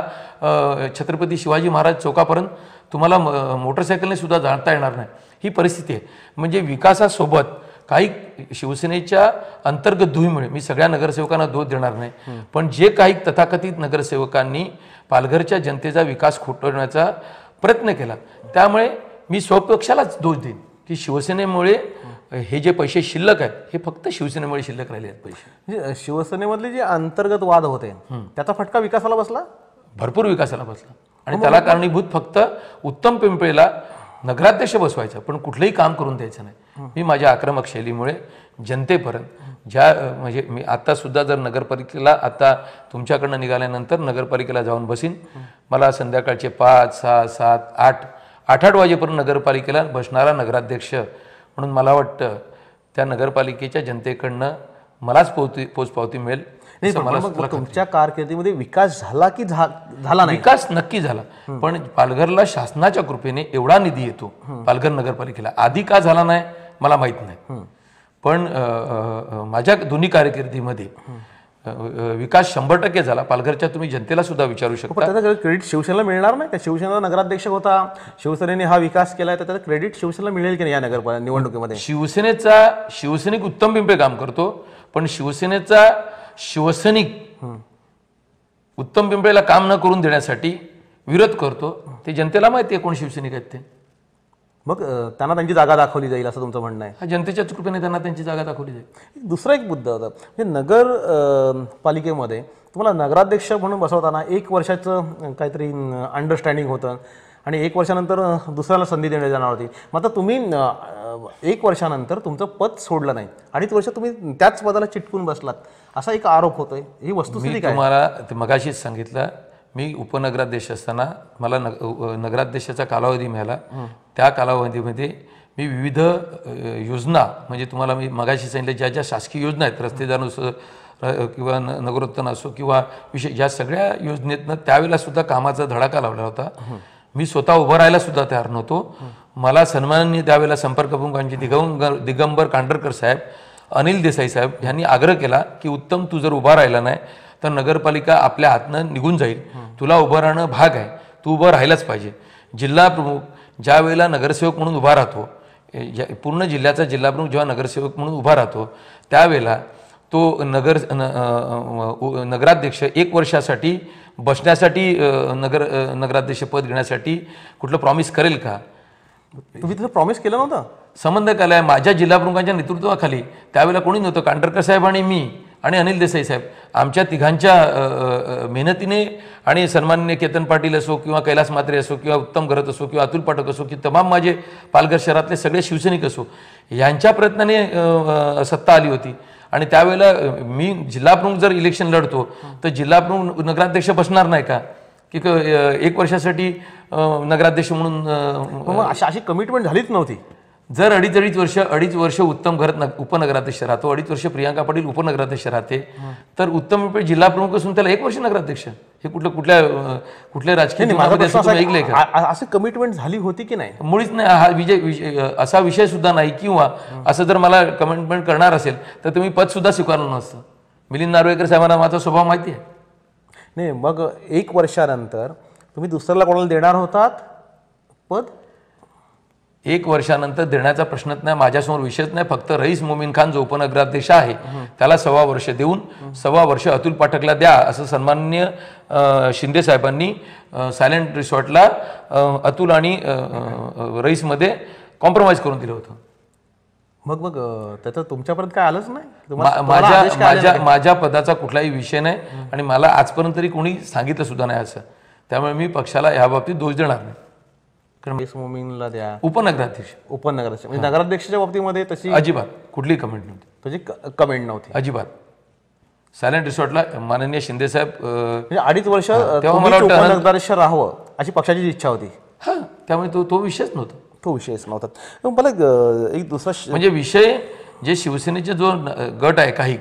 B: छत्रपती शिवाजी महाराज चौकापर्यंत, तुम्हाला मोटरसायकलने सुद्धा जाता येणार नाही, ही परिस्थिती आहे. म्हणजे विकासासोबत काही शिवसेनेच्या अंतर्गत दुहीमुळे, मी सगळ्या नगरसेवकांना दोष देणार नाही, पण जे काही तथाकथित नगरसेवकांनी पालघरच्या जनतेचा विकास खुटवण्याचा प्रयत्न केला, त्यामुळे मी स्वपक्षालाच दोष देईन की शिवसेनेमुळे हे जे पैसे शिल्लक आहेत हे फक्त शिवसेनेमुळे शिल्लक राहिले आहेत पैसे.
A: म्हणजे शिवसेनेमधले जे अंतर्गत वाद होते त्याचा फटका विकासाला बसला.
B: भरपूर विकासाला बसला आणि त्याला कारणीभूत फक्त उत्तम पिंपळेला नगराध्यक्ष बसवायचा, पण कुठलंही काम करून द्यायचं नाही. मी माझ्या आक्रमक शैलीमुळे जनतेपर्यंत म्हणजे मी आता सुद्धा जर नगरपालिकेला आता तुमच्याकडनं निघाल्यानंतर नगरपालिकेला जाऊन बसीन, मला संध्याकाळचे 5, 6, 7, 8 वाजेपर्यंत नगरपालिकेला बसणारा नगराध्यक्ष म्हणून मला वाटतं त्या नगरपालिकेच्या जनतेकडनं मलाच पोचपावती मिळेल.
A: तुमच्या कारकिर्दीमध्ये विकास झाला की झाला नाही?
B: विकास नक्की झाला, पण पालघरला शासनाच्या कृपेने एवढा निधी येतो पालघर नगरपालिकेला, आधी का झाला नाही मला माहित नाही. पण माझ्या दोन्ही कारकिर्दीमध्ये विकास 100% झाला. पालघरच्या तुम्ही जनतेला सुद्धा विचारू शकता.
A: त्याचं क्रेडिट शिवसेनेला मिळणार नाही का? शिवसेनेला नगराध्यक्ष होता, शिवसेनेने हा विकास केलाय, तर त्याचं क्रेडिट शिवसेनेला मिळेल की नाही या निवडणुकीमध्ये?
B: शिवसैनिक उत्तम पिंपळे काम करतो, पण शिवसेनेचा शिवसैनिक उत्तम पिंपळेला काम न करून देण्यासाठी विरोध करतो. ते जनतेला माहिती आहे कोण शिवसैनिक आहेत ते.
A: मग त्यांना त्यांची जागा दाखवली जाईल असं तुमचं म्हणणं आहे?
B: हा, जनतेच्याच कृपेने त्यांना त्यांची जागा दाखवली जाईल.
A: दुसरा एक मुद्दा होता, म्हणजे नगर पालिकेमध्ये तुम्हाला नगराध्यक्ष म्हणून बसवताना 1 वर्षाचं काहीतरी अंडरस्टँडिंग होतं आणि 1 वर्षानंतर दुसऱ्याला संधी देण्यात जाणार होती. मग आता तुम्ही 1 वर्षानंतर तुमचं पद सोडलं नाही, 2.5 वर्ष तुम्ही त्याच पदाला चिटकून बसलात, असा एक आरोप होतोय. ही वस्तुस्थिती काय?
B: तुम्हाला मगाशीच सांगितलं, मी उपनगराध्यक्ष असताना मला नगराध्यक्षाचा कालावधी मिळाला. त्या कालावधीमध्ये मी विविध योजना, म्हणजे तुम्हाला मी मगाशी सांगितलं ज्या ज्या शासकीय योजना आहेत, रस्तेदार असो किंवा नगरोत्थान असो किंवा विषय, या सगळ्या योजनेतनं त्यावेळेला सुद्धा कामाचा धडाका लावला होता. मी स्वतः उभं राहायला सुद्धा तयार नव्हतो. मला सन्माननीय त्यावेळेला संपर्क प्रमुखांचे दिगंबर कांडरकर साहेब, अनिल देसाई साहेब यांनी आग्रह केला की उत्तम तू जर उभा राहिला नाही तर नगरपालिका आपल्या हातनं निघून जाईल, तुला उभं राहणं भाग आहे, तू उभं राहिलाच पाहिजे. जिल्हा प्रमुख ज्या वेळेला नगरसेवक म्हणून उभा राहतो, पूर्ण जिल्ह्याचा जिल्हा प्रमुख जेव्हा नगरसेवक म्हणून उभा राहतो, त्यावेळेला तो नगराध्यक्ष 1 वर्षासाठी बसण्यासाठी नगराध्यक्ष पद घेण्यासाठी कुठलं प्रॉमिस करेल का?
A: तुम्ही तिथं प्रॉमिस केलं नव्हतं?
B: संबंध केलाय माझ्या जिल्हा प्रमुखांच्या नेतृत्वाखाली. त्यावेळेला कोणी नव्हतं, कांडरकर साहेब आणि मी आणि अनिल देसाई साहेब, आमच्या तिघांच्या मेहनतीने आणि सन्माननीय केतन पाटील असो किंवा कैलास मात्रे असो किंवा उत्तम घरत असो किंवा अतुल पाठक असो की तमाम माझे पालघर शहरातले सगळे शिवसैनिक असो, यांच्या प्रयत्नाने सत्ता आली होती. आणि त्यावेळेला मी जिल्हा प्रमुख जर इलेक्शन लढतो तर जिल्हा प्रमुख नगराध्यक्ष बसणार नाही का की 1 वर्षासाठी नगराध्यक्ष म्हणून?
A: अशी कमिटमेंट झालीच नव्हती.
B: जर अडीच वर्ष उत्तम घरत उपनगराध्यक्ष राहतो, 2.5 वर्ष प्रियांका पाटील उपनगराध्यक्ष राहते, तर उत्तम पिंपळे जिल्हा प्रमुख असून त्याला 1 वर्ष नगराध्यक्ष, हे कुठल्या राजकीय ऐकलंय का?
A: असं कमिटमेंट झाली होती की नाही?
B: मुळीच नाही. हा असा विषय सुद्धा नाही. किंवा असं जर मला कमिटमेंट करणार असेल तर तुम्ही पद सुद्धा स्वीकारलं नसतं. मिलिंद नार्वेकर साहेबांना माझा स्वभाव माहिती आहे.
A: नाही, मग 1 वर्षानंतर तुम्ही दुसऱ्याला कोणाला देणार होतात पद?
B: 1 वर्षानंतर देण्याचा प्रश्नच नाही, माझ्यासमोर विषयच नाही. फक्त रईस मोमीन खान जो उपनगराध्यक्ष आहे त्याला 1.25 वर्ष देऊन 1.25 वर्ष अतुल पाठकला द्या असं सन्माननीय शिंदे साहेबांनी सायलेंट रिसॉर्टला अतुल आणि रईसमध्ये कॉम्प्रोमाइज करून दिलं होतं.
A: मग त्याचं तुमच्यापर्यंत काय आलंच नाही?
B: माझ्या पदाचा कुठलाही विषय नाही आणि मला आजपर्यंत तरी कोणी सांगितलं सुद्धा नाही असं. त्यामुळे मी पक्षाला या बाबतीत दोष देणार नाही.
A: मोमीनला द्या
B: उपनगराध्यक्ष
A: म्हणजे नगराध्यक्षाच्या बाबतीमध्ये तशी
B: अजिबात कुठलीही कमेंट नव्हती.
A: त्याची कमेंट नव्हती
B: अजिबात. सायलेंट रिसॉर्टला माननीय शिंदे साहेब
A: म्हणजे 2.5 वर्ष उपनगराध्यक्ष राहावं अशी पक्षाची इच्छा होती.
B: हा, त्यामुळे तो विषयच नव्हता.
A: तो विषयच नव्हता. मला एक दुसरा
B: म्हणजे विषय जे शिवसेनेचे जो गट आहे काही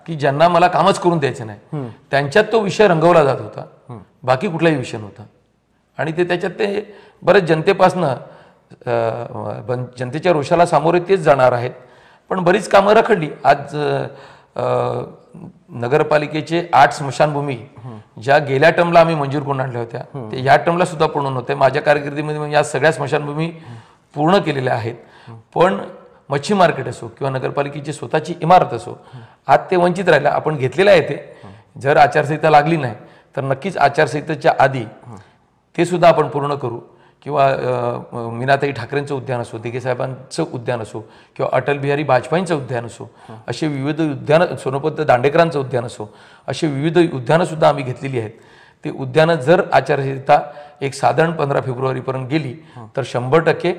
B: की ज्यांना मला कामच करून द्यायचं नाही, त्यांच्यात तो विषय रंगवला जात होता, बाकी कुठलाही विषय नव्हता. आणि त्याच्यात ते बरेच जनतेपासनं जनतेच्या रोषाला सामोरे तेच जाणार आहेत. पण बरीच कामं रखडली. आज नगरपालिकेचे 8 स्मशानभूमी ज्या गेल्या टर्मला आम्ही मंजूर करून आणल्या होत्या ते या टर्मला सुद्धा पूर्ण नव्हत्या. माझ्या कारकिर्दीमध्ये या सगळ्या स्मशानभूमी पूर्ण केलेल्या आहेत. पण मच्छी मार्केट असो किंवा नगरपालिकेची स्वतःची इमारत असो, आज ते वंचित राहिलं. आपण घेतलेलं आहे ते. जर आचारसंहिता लागली नाही तर नक्कीच आचारसंहितेच्या आधी ते सुद्धा आपण पूर्ण करू. किंवा मीनाताई ठाकरेंचं उद्यान असो, दिघे साहेबांचं उद्यान असो, किंवा अटल बिहारी वाजपेयींचं उद्यान असो, असे विविध उद्यानं, सोनोपंत दांडेकरांचं उद्यान असो, असे विविध उद्यानंसुद्धा आम्ही घेतलेली आहेत. ते उद्यानं जर आचारसंहिता एक साधारण 15 फेब्रुवारीपर्यंत गेली तर 100%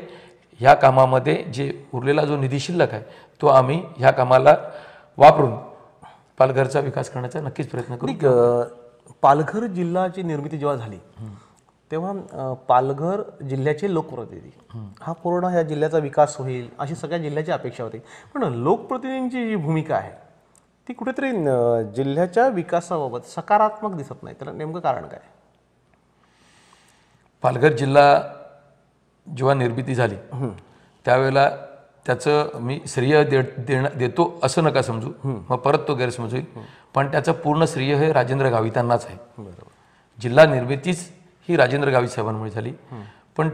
B: ह्या कामामध्ये जे उरलेला जो निधी शिल्लक आहे तो आम्ही ह्या कामाला वापरून पालघरचा विकास करण्याचा नक्कीच प्रयत्न करू.
A: पालघर जिल्ह्याची निर्मिती जेव्हा झाली तेव्हा पालघर जिल्ह्याचे लोकप्रतिनिधी हा पूर्ण ह्या जिल्ह्याचा विकास होईल अशी सगळ्या जिल्ह्याची अपेक्षा होती. पण लोकप्रतिनिधींची जी भूमिका आहे ती कुठेतरी जिल्ह्याच्या विकासाबाबत सकारात्मक दिसत नाही. त्याला नेमकं कारण काय?
B: पालघर जिल्हा जेव्हा निर्मिती झाली त्यावेळेला त्याचं मी श्रेय देतो असं नका समजू, मग परत तो गैरसमज होईल. पण त्याचं पूर्ण श्रेय हे राजेंद्र गावितांनाच आहे. जिल्हा निर्मितीच ही राजेंद्र गावित साहेबांमुळे झाली. पण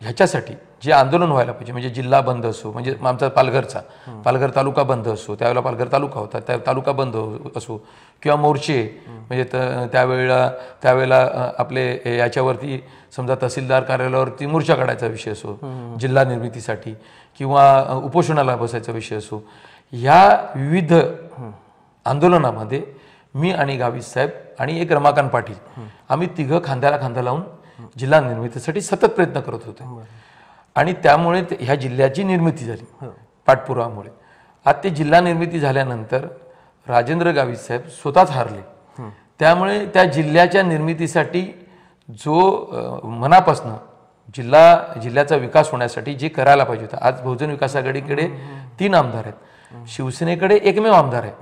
B: ह्याच्यासाठी जे आंदोलन व्हायला पाहिजे, म्हणजे जिल्हा बंद असो, म्हणजे आमचा पालघर तालुका बंद असो, त्यावेळेला पालघर तालुका होता, त्या तालुका बंद असो, किंवा मोर्चे, म्हणजे त्यावेळेला आपले याच्यावरती समजा तहसीलदार कार्यालयावरती मोर्चा काढायचा विषय असो जिल्हा निर्मितीसाठी, किंवा उपोषणाला बसायचा विषय असो, ह्या विविध आंदोलनामध्ये मी आणि गावित साहेब आणि एक रमाकांत पाटील आम्ही तिघं खांद्याला खांदा लावून जिल्हा निर्मितीसाठी सतत प्रयत्न करत होतो. आणि त्यामुळे ह्या जिल्ह्याची निर्मिती झाली पाठपुरावामुळे. आज ते जिल्हा निर्मिती झाल्यानंतर राजेंद्र गावित साहेब स्वतःच हारले. त्यामुळे त्या जिल्ह्याच्या निर्मितीसाठी जो मनापासनं जिल्ह्याचा विकास होण्यासाठी जे करायला पाहिजे होतं, आज बहुजन विकास आघाडीकडे 3 आमदार आहेत, शिवसेनेकडे एकमेव आमदार आहे,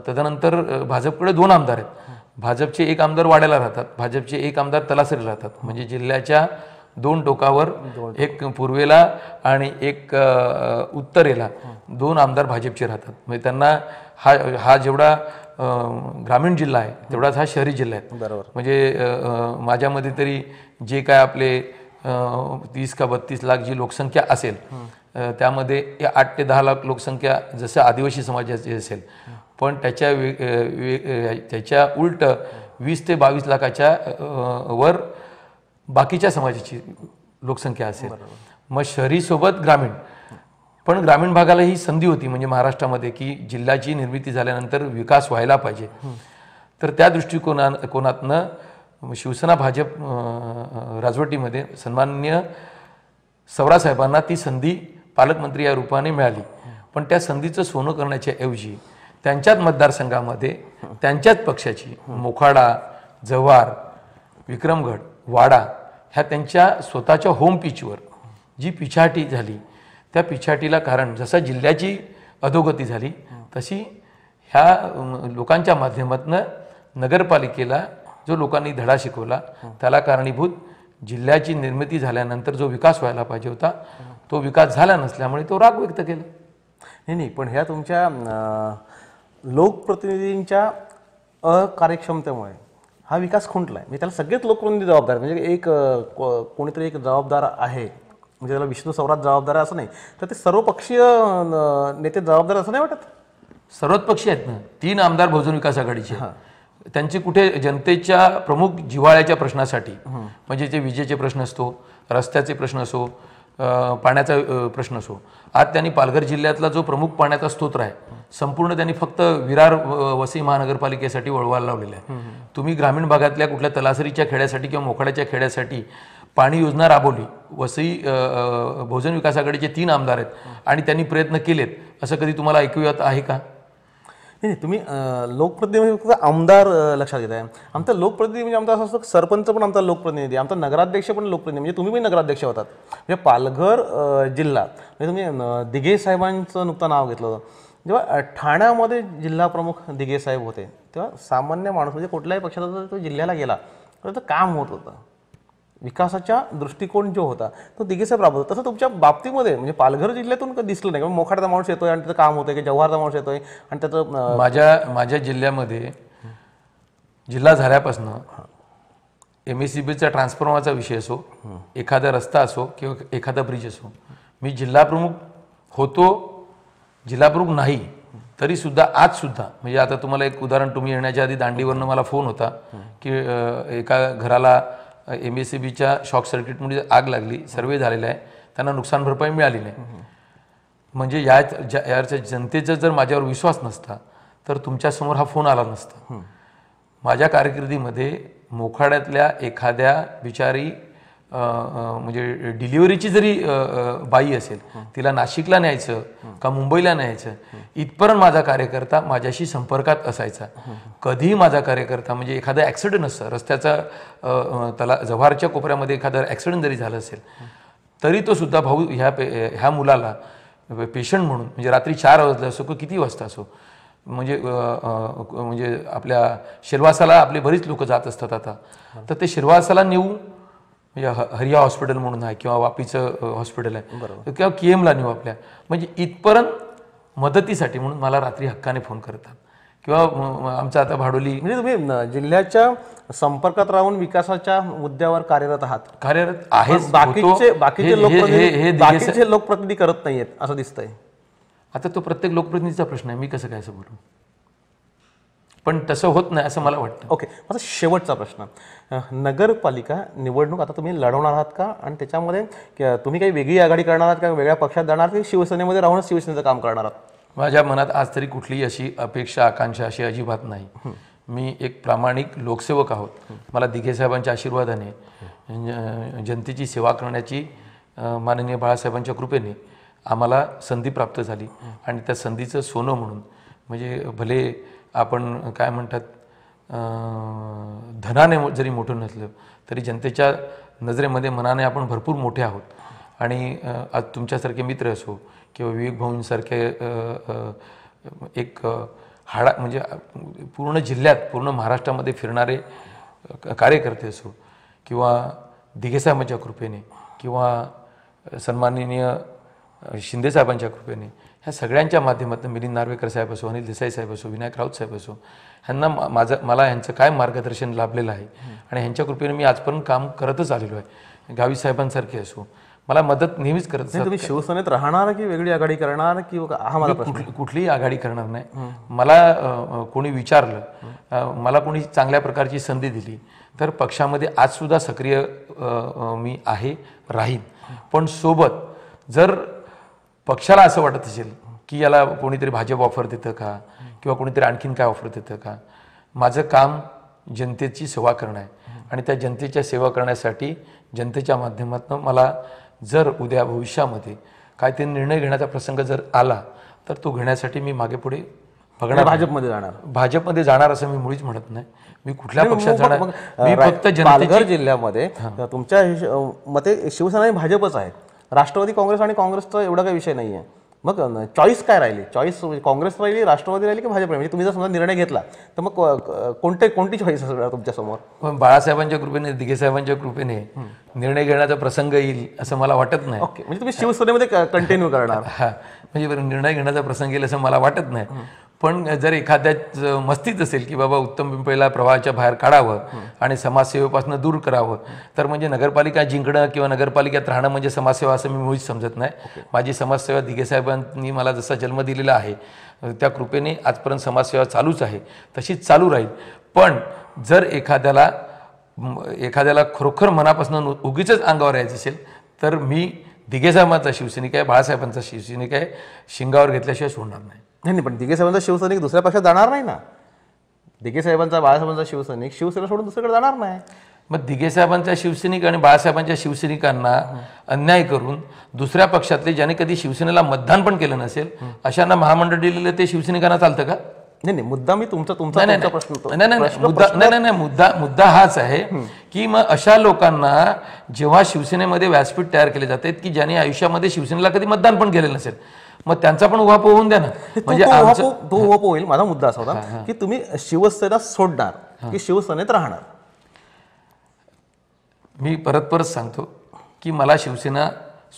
B: तदनंतर भाजपकडे 2 आमदार आहेत. भाजपचे 1 आमदार वाड्याला राहतात, भाजपचे 1 आमदार तलासरीला राहतात. म्हणजे जिल्ह्याच्या 2 टोकावर, एक पूर्वेला आणि एक उत्तरेला 2 आमदार भाजपचे राहतात. म्हणजे त्यांना हा जेवढा ग्रामीण जिल्हा आहे तेवढाच हा शहरी जिल्हा आहे.
A: बरोबर.
B: म्हणजे माझ्यामध्ये तरी जे काय आपले 30 का 32 लाख जी लोकसंख्या असेल त्यामध्ये 8 ते 10 लाख लोकसंख्या जसं आदिवासी समाजाची असेल, पण त्याच्या उलट 20 ते 22 लाखाच्या वर बाकीच्या समाजाची लोकसंख्या असेल. मग शहरीसोबत ग्रामीण, पण ग्रामीण भागाला ही संधी होती म्हणजे महाराष्ट्रामध्ये की जिल्ह्याची निर्मिती झाल्यानंतर विकास व्हायला पाहिजे. तर त्या दृष्टिकोनातनं शिवसेना भाजप राजवटीमध्ये सन्माननीय सवरासाहेबांना ती संधी पालकमंत्री या रूपाने मिळाली. पण त्या संधीचं सोनं करण्याच्या ऐवजी त्यांच्याच मतदारसंघामध्ये त्यांच्याच पक्षाची मोखाडा, जव्हार, विक्रमगड, वाडा ह्या त्यांच्या स्वतःच्या होम पिचवर जी पिछाटी झाली, त्या पिछाटीला कारण जसं जिल्ह्याची अधोगती झाली तशी ह्या लोकांच्या माध्यमातून नगरपालिकेला जो लोकांनी धडा शिकवला त्याला कारणीभूत जिल्ह्याची निर्मिती झाल्यानंतर जो विकास व्हायला पाहिजे होता तो विकास झाला नसल्यामुळे तो राग व्यक्त केला.
A: नाही, पण ह्या तुमच्या लोकप्रतिनिधींच्या अकार्यक्षमतेमुळे हा विकास खुंटलाय. म्हणजे त्याला सगळेच लोकप्रतिनिधी जबाबदार, म्हणजे एक कोणीतरी एक जबाबदार आहे, म्हणजे त्याला विष्णू सवरात जबाबदार आहे असं नाही, तर ते सर्वपक्षीय नेते जबाबदार असं नाही वाटत?
B: सर्वच पक्षी आहेत ना, 3 आमदार बहुजन विकास आघाडीचे. त्यांचे कुठे जनतेच्या प्रमुख जिव्हाळ्याच्या प्रश्नासाठी, म्हणजे जे विजेचे प्रश्न असतो, रस्त्याचे प्रश्न असो, पाण्याचा प्रश्न असो, आज त्यांनी पालघर जिल्ह्यातला जो प्रमुख पाण्याचा स्तोत्र आहे संपूर्ण त्यांनी फक्त विरार वसई महानगरपालिकेसाठी वळवायला लावलेला आहे. तुम्ही ग्रामीण भागातल्या कुठल्या तलासरीच्या खेड्यासाठी किंवा मोखाड्याच्या खेड्यासाठी पाणी योजना राबवली, वसई बहुजन विकास आघाडीचे 3 आमदार आहेत आणि त्यांनी प्रयत्न केलेत, असं कधी तुम्हाला ऐकू येत आहे का?
A: नाही, तुम्ही लोकप्रतिनिधी फक्त आमदार लक्षात घेत आहे. आमचा लोकप्रतिनिधी म्हणजे आमचा असं असतं, सरपंच पण आमचा लोकप्रतिनिधी, आमचा नगराध्यक्ष पण लोकप्रतिनिधी, म्हणजे तुम्ही पण नगराध्यक्ष होतात. म्हणजे पालघर जिल्हा, म्हणजे तुम्ही दिघे साहेबांचं नुकतं नाव घेतलं होतं. जेव्हा ठाण्यामध्ये जिल्हा प्रमुख दिघे साहेब होते तेव्हा सामान्य माणूस म्हणजे कुठल्याही पक्षाचा तो जिल्ह्याला गेला तर त्याचं काम होत होतं, विकासाचा दृष्टिकोन जो होता तो दिघे साहेब राबवतो. तसं तुमच्या बाबतीमध्ये म्हणजे पालघर जिल्ह्यातून दिसलं नाही, मोखाड्याचा माणूस येतोय आणि त्याचं काम होतंय, की जव्हारचा माणूस येतोय आणि त्याचं
B: माझ्या जिल्ह्यामध्ये जिल्हा झाल्यापासून MSCBचा ट्रान्सफॉर्मरचा विषय असो, एखादा रस्ता असो किंवा एखादा ब्रिज असो, मी जिल्हा प्रमुख होतो, जिल्हा प्रमुख नाही तरी सुद्धा आज सुद्धा, म्हणजे आता तुम्हाला एक उदाहरण, तुम्ही येण्याच्या आधी दांडीवरनं मला फोन होता की एका घराला MSEBच्या शॉक सर्किटमुळे आग लागली, सर्वे झालेला आहे, त्यांना नुकसान भरपाई मिळाली नाही. म्हणजे याच्या जनतेचा जर माझ्यावर विश्वास नसता तर तुमच्यासमोर हा फोन आला नसता. माझ्या कारकिर्दीमध्ये मोखाड्यातल्या एखाद्या बिचारी म्हणजे डिलिव्हरीची जरी बाई असेल, तिला नाशिकला न्यायचं का मुंबईला न्यायचं, इथपर्यंत माझा कार्यकर्ता माझ्याशी संपर्कात असायचा. कधीही माझा कार्यकर्ता म्हणजे एखादा ॲक्सिडेंट असतं रस्त्याचा, त्याला जव्हारच्या कोपऱ्यामध्ये एखादा ॲक्सिडेंट जरी झालं असेल तरी तो सुद्धा भाऊ ह्या मुलाला पेशंट म्हणून, म्हणजे रात्री 4 वाजले असो की किती वाजता असो, म्हणजे आपल्या शिरवासाला आपले बरीच लोक जात असतात आता, तर ते शिरवासाला नेऊ, म्हणजे हरिया हॉस्पिटल म्हणून आहे किंवा वापीचं हॉस्पिटल आहे किंवा KMला नेऊ आपल्या, म्हणजे इथपर्यंत मदतीसाठी म्हणून मला रात्री हक्काने फोन करतात. किंवा आमचं आता भाडोली,
A: म्हणजे तुम्ही जिल्ह्याच्या संपर्कात राहून विकासाच्या मुद्द्यावर कार्यरत
B: आहे.
A: बाकीचे लोकप्रतिनिधी करत नाहीयेत असं दिसतंय.
B: आता तो प्रत्येक लोकप्रतिनिधीचा प्रश्न आहे, मी कसं काय असं बोलू, पण तसं होत नाही असं मला वाटतं.
A: ओके, माझा शेवटचा प्रश्न, नगरपालिका निवडणूक आता तुम्ही लढवणार आहात का, आणि त्याच्यामध्ये तुम्ही काही वेगळी आघाडी करणार आहात का, वेगळ्या पक्षात जाणार की शिवसेनेमध्ये राहूनच शिवसेनेचं काम करणार आहात?
B: माझ्या मनात आज तरी कुठलीही अशी अपेक्षा आकांक्षा अशी अजिबात नाही. मी एक प्रामाणिक लोकसेवक आहोत. मला दिघे साहेबांच्या आशीर्वादाने, जनतेची सेवा करण्याची माननीय बाळासाहेबांच्या कृपेने आम्हाला संधी प्राप्त झाली, आणि त्या संधीचं सोनं म्हणून, म्हणजे भले आपण काय म्हणतात धनाने जरी मोठं नसलं तरी जनतेच्या नजरेमध्ये मनाने आपण भरपूर मोठे आहोत. आणि आज तुमच्यासारखे मित्र असो किंवा विवेक भाऊंसारखे एक म्हणजे पूर्ण जिल्ह्यात पूर्ण महाराष्ट्रामध्ये फिरणारे कार्यकर्ते असो, किंवा दिघेसाहेबांच्या कृपेने किंवा सन्माननीय शिंदेसाहेबांच्या कृपेने, ह्या सगळ्यांच्या माध्यमातून मिलिंद नार्वेकर साहेब असो, अनिल देसाई साहेब असो, विनायक राऊत साहेब असो, ह्यांना मला ह्यांचं काय मार्गदर्शन लाभलेलं आहे, आणि ह्यांच्या कृपेने मी आजपर्यंत काम करतच आलेलो आहे. गावी साहेबांसारखे असो, मला मदत नेहमीच करत.
A: तुम्ही शिवसेनेत राहणार की वेगळी आघाडी करणार, की हा मला
B: कुठलीही आघाडी करणार नाही. मला कोणी विचारलं, मला कोणी चांगल्या प्रकारची संधी दिली तर पक्षामध्ये आजसुद्धा सक्रिय मी आहे, राहीन. पण सोबत जर पक्षाला असं वाटत असेल की याला कोणीतरी भाजप ऑफर देतं का, किंवा कोणीतरी आणखीन काय ऑफर देतं का, माझं काम जनतेची सेवा करणं आहे, आणि त्या जनतेच्या सेवा करण्यासाठी जनतेच्या माध्यमातून मला जर उद्या भविष्यामध्ये काय ते निर्णय घेण्याचा प्रसंग जर आला तर तो घेण्यासाठी मी मागे पुढे बघणार. भाजपमध्ये जाणार असं मी मुळीच म्हणत नाही. मी कुठल्या पक्षात जाणार, मी फक्त
A: पालघर जिल्ह्यामध्ये तुमच्या मते शिवसेना आणि भाजपच आहे, राष्ट्रवादी काँग्रेस आणि काँग्रेसचा एवढा काही विषय नाही आहे. मग चॉईस काय राहिली? चॉईस काँग्रेस राहिली, राष्ट्रवादी राहिली की भाजप राहिली? म्हणजे तुम्ही जर समजा निर्णय घेतला तर मग कोणती चॉईस असणार तुमच्यासमोर?
B: बाळासाहेबांच्या कृपेने, दिघे साहेबांच्या कृपेने निर्णय घेण्याचा प्रसंग येईल असं मला वाटत नाही.
A: ओके, म्हणजे तुम्ही शिवसेनेमध्ये कंटिन्यू करणार?
B: हा, म्हणजे निर्णय घेण्याचा प्रसंग येईल असं मला वाटत नाही. पण जर एखाद्या मस्तीत असेल की बाबा उत्तम पिंपळेला प्रवाहाच्या बाहेर काढावं आणि समाजसेवेपासून दूर करावं, तर म्हणजे नगरपालिका जिंकणं किंवा नगरपालिकेत राहणं म्हणजे समाजसेवा असं मी मुळीच समजत नाही. माझी समाजसेवा दिघे साहेबांनी मला जसा जन्म दिलेला आहे त्या कृपेने आजपर्यंत समाजसेवा चालूच आहे, तशीच चालू राहील. पण जर एखाद्याला खरोखर मनापासून उगीच अंगावर यायचं असेल तर मी दिघे साहेबांचा शिवसैनिक आहे, बाळासाहेबांचा शिवसैनिक आहे, शिंगावर घेतल्याशिवाय सोडणार नाही.
A: नाही, पण दिघे साहेबांचा शिवसैनिक दुसऱ्या पक्षात जाणार नाही ना. दिघे साहेबांचा, बाळासाहेबांचा शिवसैनिक शिवसेना सोडून दुसरीकडे जाणार नाही.
B: मग दिघे साहेबांच्या शिवसैनिक आणि बाळासाहेबांच्या शिवसैनिकांना अन्याय करून दुसऱ्या पक्षातले ज्याने कधी शिवसेनेला मतदान पण केलं नसेल अशांना महामंडळ दिलेलं ते शिवसैनिकांना चालतं का?
A: नाही, मुद्दा मी तुमचा प्रश्न
B: नाही, मुद्दा हाच आहे की मग अशा लोकांना जेव्हा शिवसेनेमध्ये व्यासपीठ तयार केले जाते की ज्यांनी आयुष्यामध्ये शिवसेनेला कधी मतदान पण केलेलं नसेल, मग त्यांचा पण उहापोह होऊन द्या ना. म्हणजे
A: तो उहापोह होईल. माझा मुद्दा असा होता की तुम्ही शिवसेना सोडणार की शिवसेनेत राहणार?
B: मी परत सांगतो की मला शिवसेना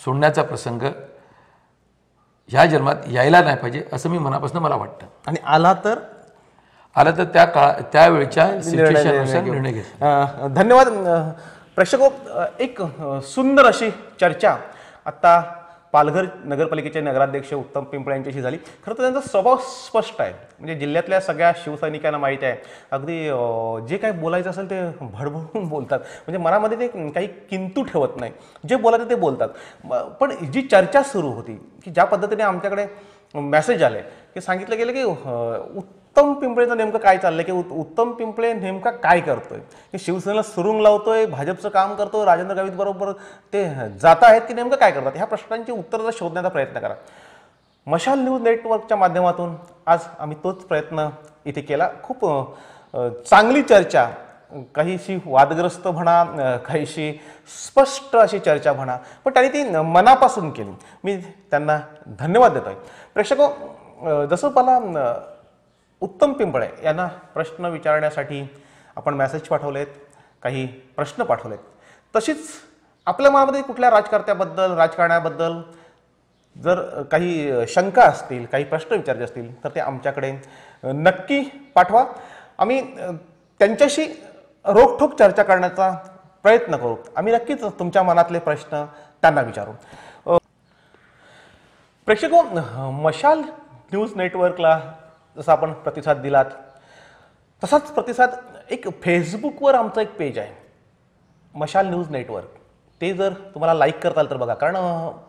B: सोडण्याचा प्रसंग ह्या जन्मात यायला नाही पाहिजे असं मी मनापासून मला वाटतं.
A: आणि आला तर
B: त्यावेळच्या सिच्युएशननुसार निर्णय घेतला.
A: धन्यवाद प्रेक्षको. एक सुंदर अशी चर्चा आता पालघर नगरपालिकेचे नगराध्यक्ष उत्तम पिंपळे यांच्याशी झाली. खरं तर त्यांचा स्वभाव स्पष्ट आहे, म्हणजे जिल्ह्यातल्या सगळ्या शिवसैनिकांना माहिती आहे, अगदी जे काही बोलायचं असेल ते भडभडून बोलतात, म्हणजे मनामध्ये ते काही किंतु ठेवत नाही, जे बोलायचं ते बोलतात. पण जी चर्चा सुरू होती की ज्या पद्धतीने आमच्याकडे मेसेज आले की सांगितलं गेलं की उत्तम पिंपळेचं नेमकं काय चाललंय, की उत्तम पिंपळे नेमका काय करतोय, की शिवसेनेला सुरुंग लावतोय, भाजपचं काम करतोय, राजेंद्र गावित बरोबर ते जात आहेत, की नेमकं काय करतात, ह्या प्रश्नांची उत्तरं शोधण्याचा प्रयत्न करा. मशाल न्यूज नेटवर्कच्या माध्यमातून आज आम्ही तोच प्रयत्न इथे केला. खूप चांगली चर्चा, काहीशी वादग्रस्त म्हणा, काहीशी स्पष्ट अशी चर्चा म्हणा, पण त्यांनी ती मनापासून केली. मी त्यांना धन्यवाद देतोय. प्रेक्षको, जसं मला उत्तम पिंपळे यांना प्रश्न विचारण्यासाठी आपण मेसेज पाठवलेत, काही प्रश्न पाठवलेत, तशीच आपल्या मनामध्ये कुठल्या राजकारण्याबद्दल जर काही शंका असतील, काही प्रश्न विचारायचे असतील तर ते आमच्याकडे नक्की पाठवा. आम्ही त्यांच्याशी रोखठोक चर्चा करण्याचा प्रयत्न करू. आम्ही नक्कीच तुमच्या मनातले प्रश्न त्यांना विचारू. प्रेक्षको, मशाल न्यूज नेटवर्कला जसं आपण प्रतिसाद दिलात तसाच प्रतिसाद एक फेसबुकवर आमचं एक पेज आहे, मशाल न्यूज नेटवर्क. ते जर तुम्हाला लाईक करता आलं तर बघा, कारण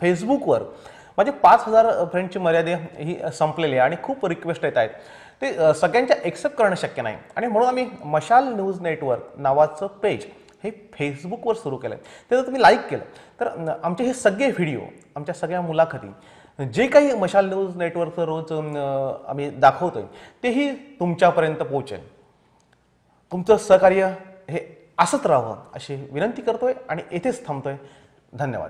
A: फेसबुकवर म्हणजे 5,000 फ्रेंडची मर्यादा ही संपलेली आहे आणि खूप रिक्वेस्ट येत आहेत. ते सगळ्यांच्या एक्सेप्ट करणं शक्य नाही, आणि म्हणून आम्ही मशाल न्यूज नेटवर्क नावाचं पेज हे फेसबुकवर सुरू केलं आहे. ते जर तुम्ही लाईक केलं तर आमचे हे सगळे व्हिडिओ, आमच्या सगळ्या मुलाखती, जे काही मशाल न्यूज नेटवर्कचं रोज आम्ही दाखवतोय तेही तुमच्यापर्यंत पोहोचेल. तुमचं सहकार्य हे असंच राहावं अशी विनंती करतोय आणि येथेच थांबतोय. धन्यवाद.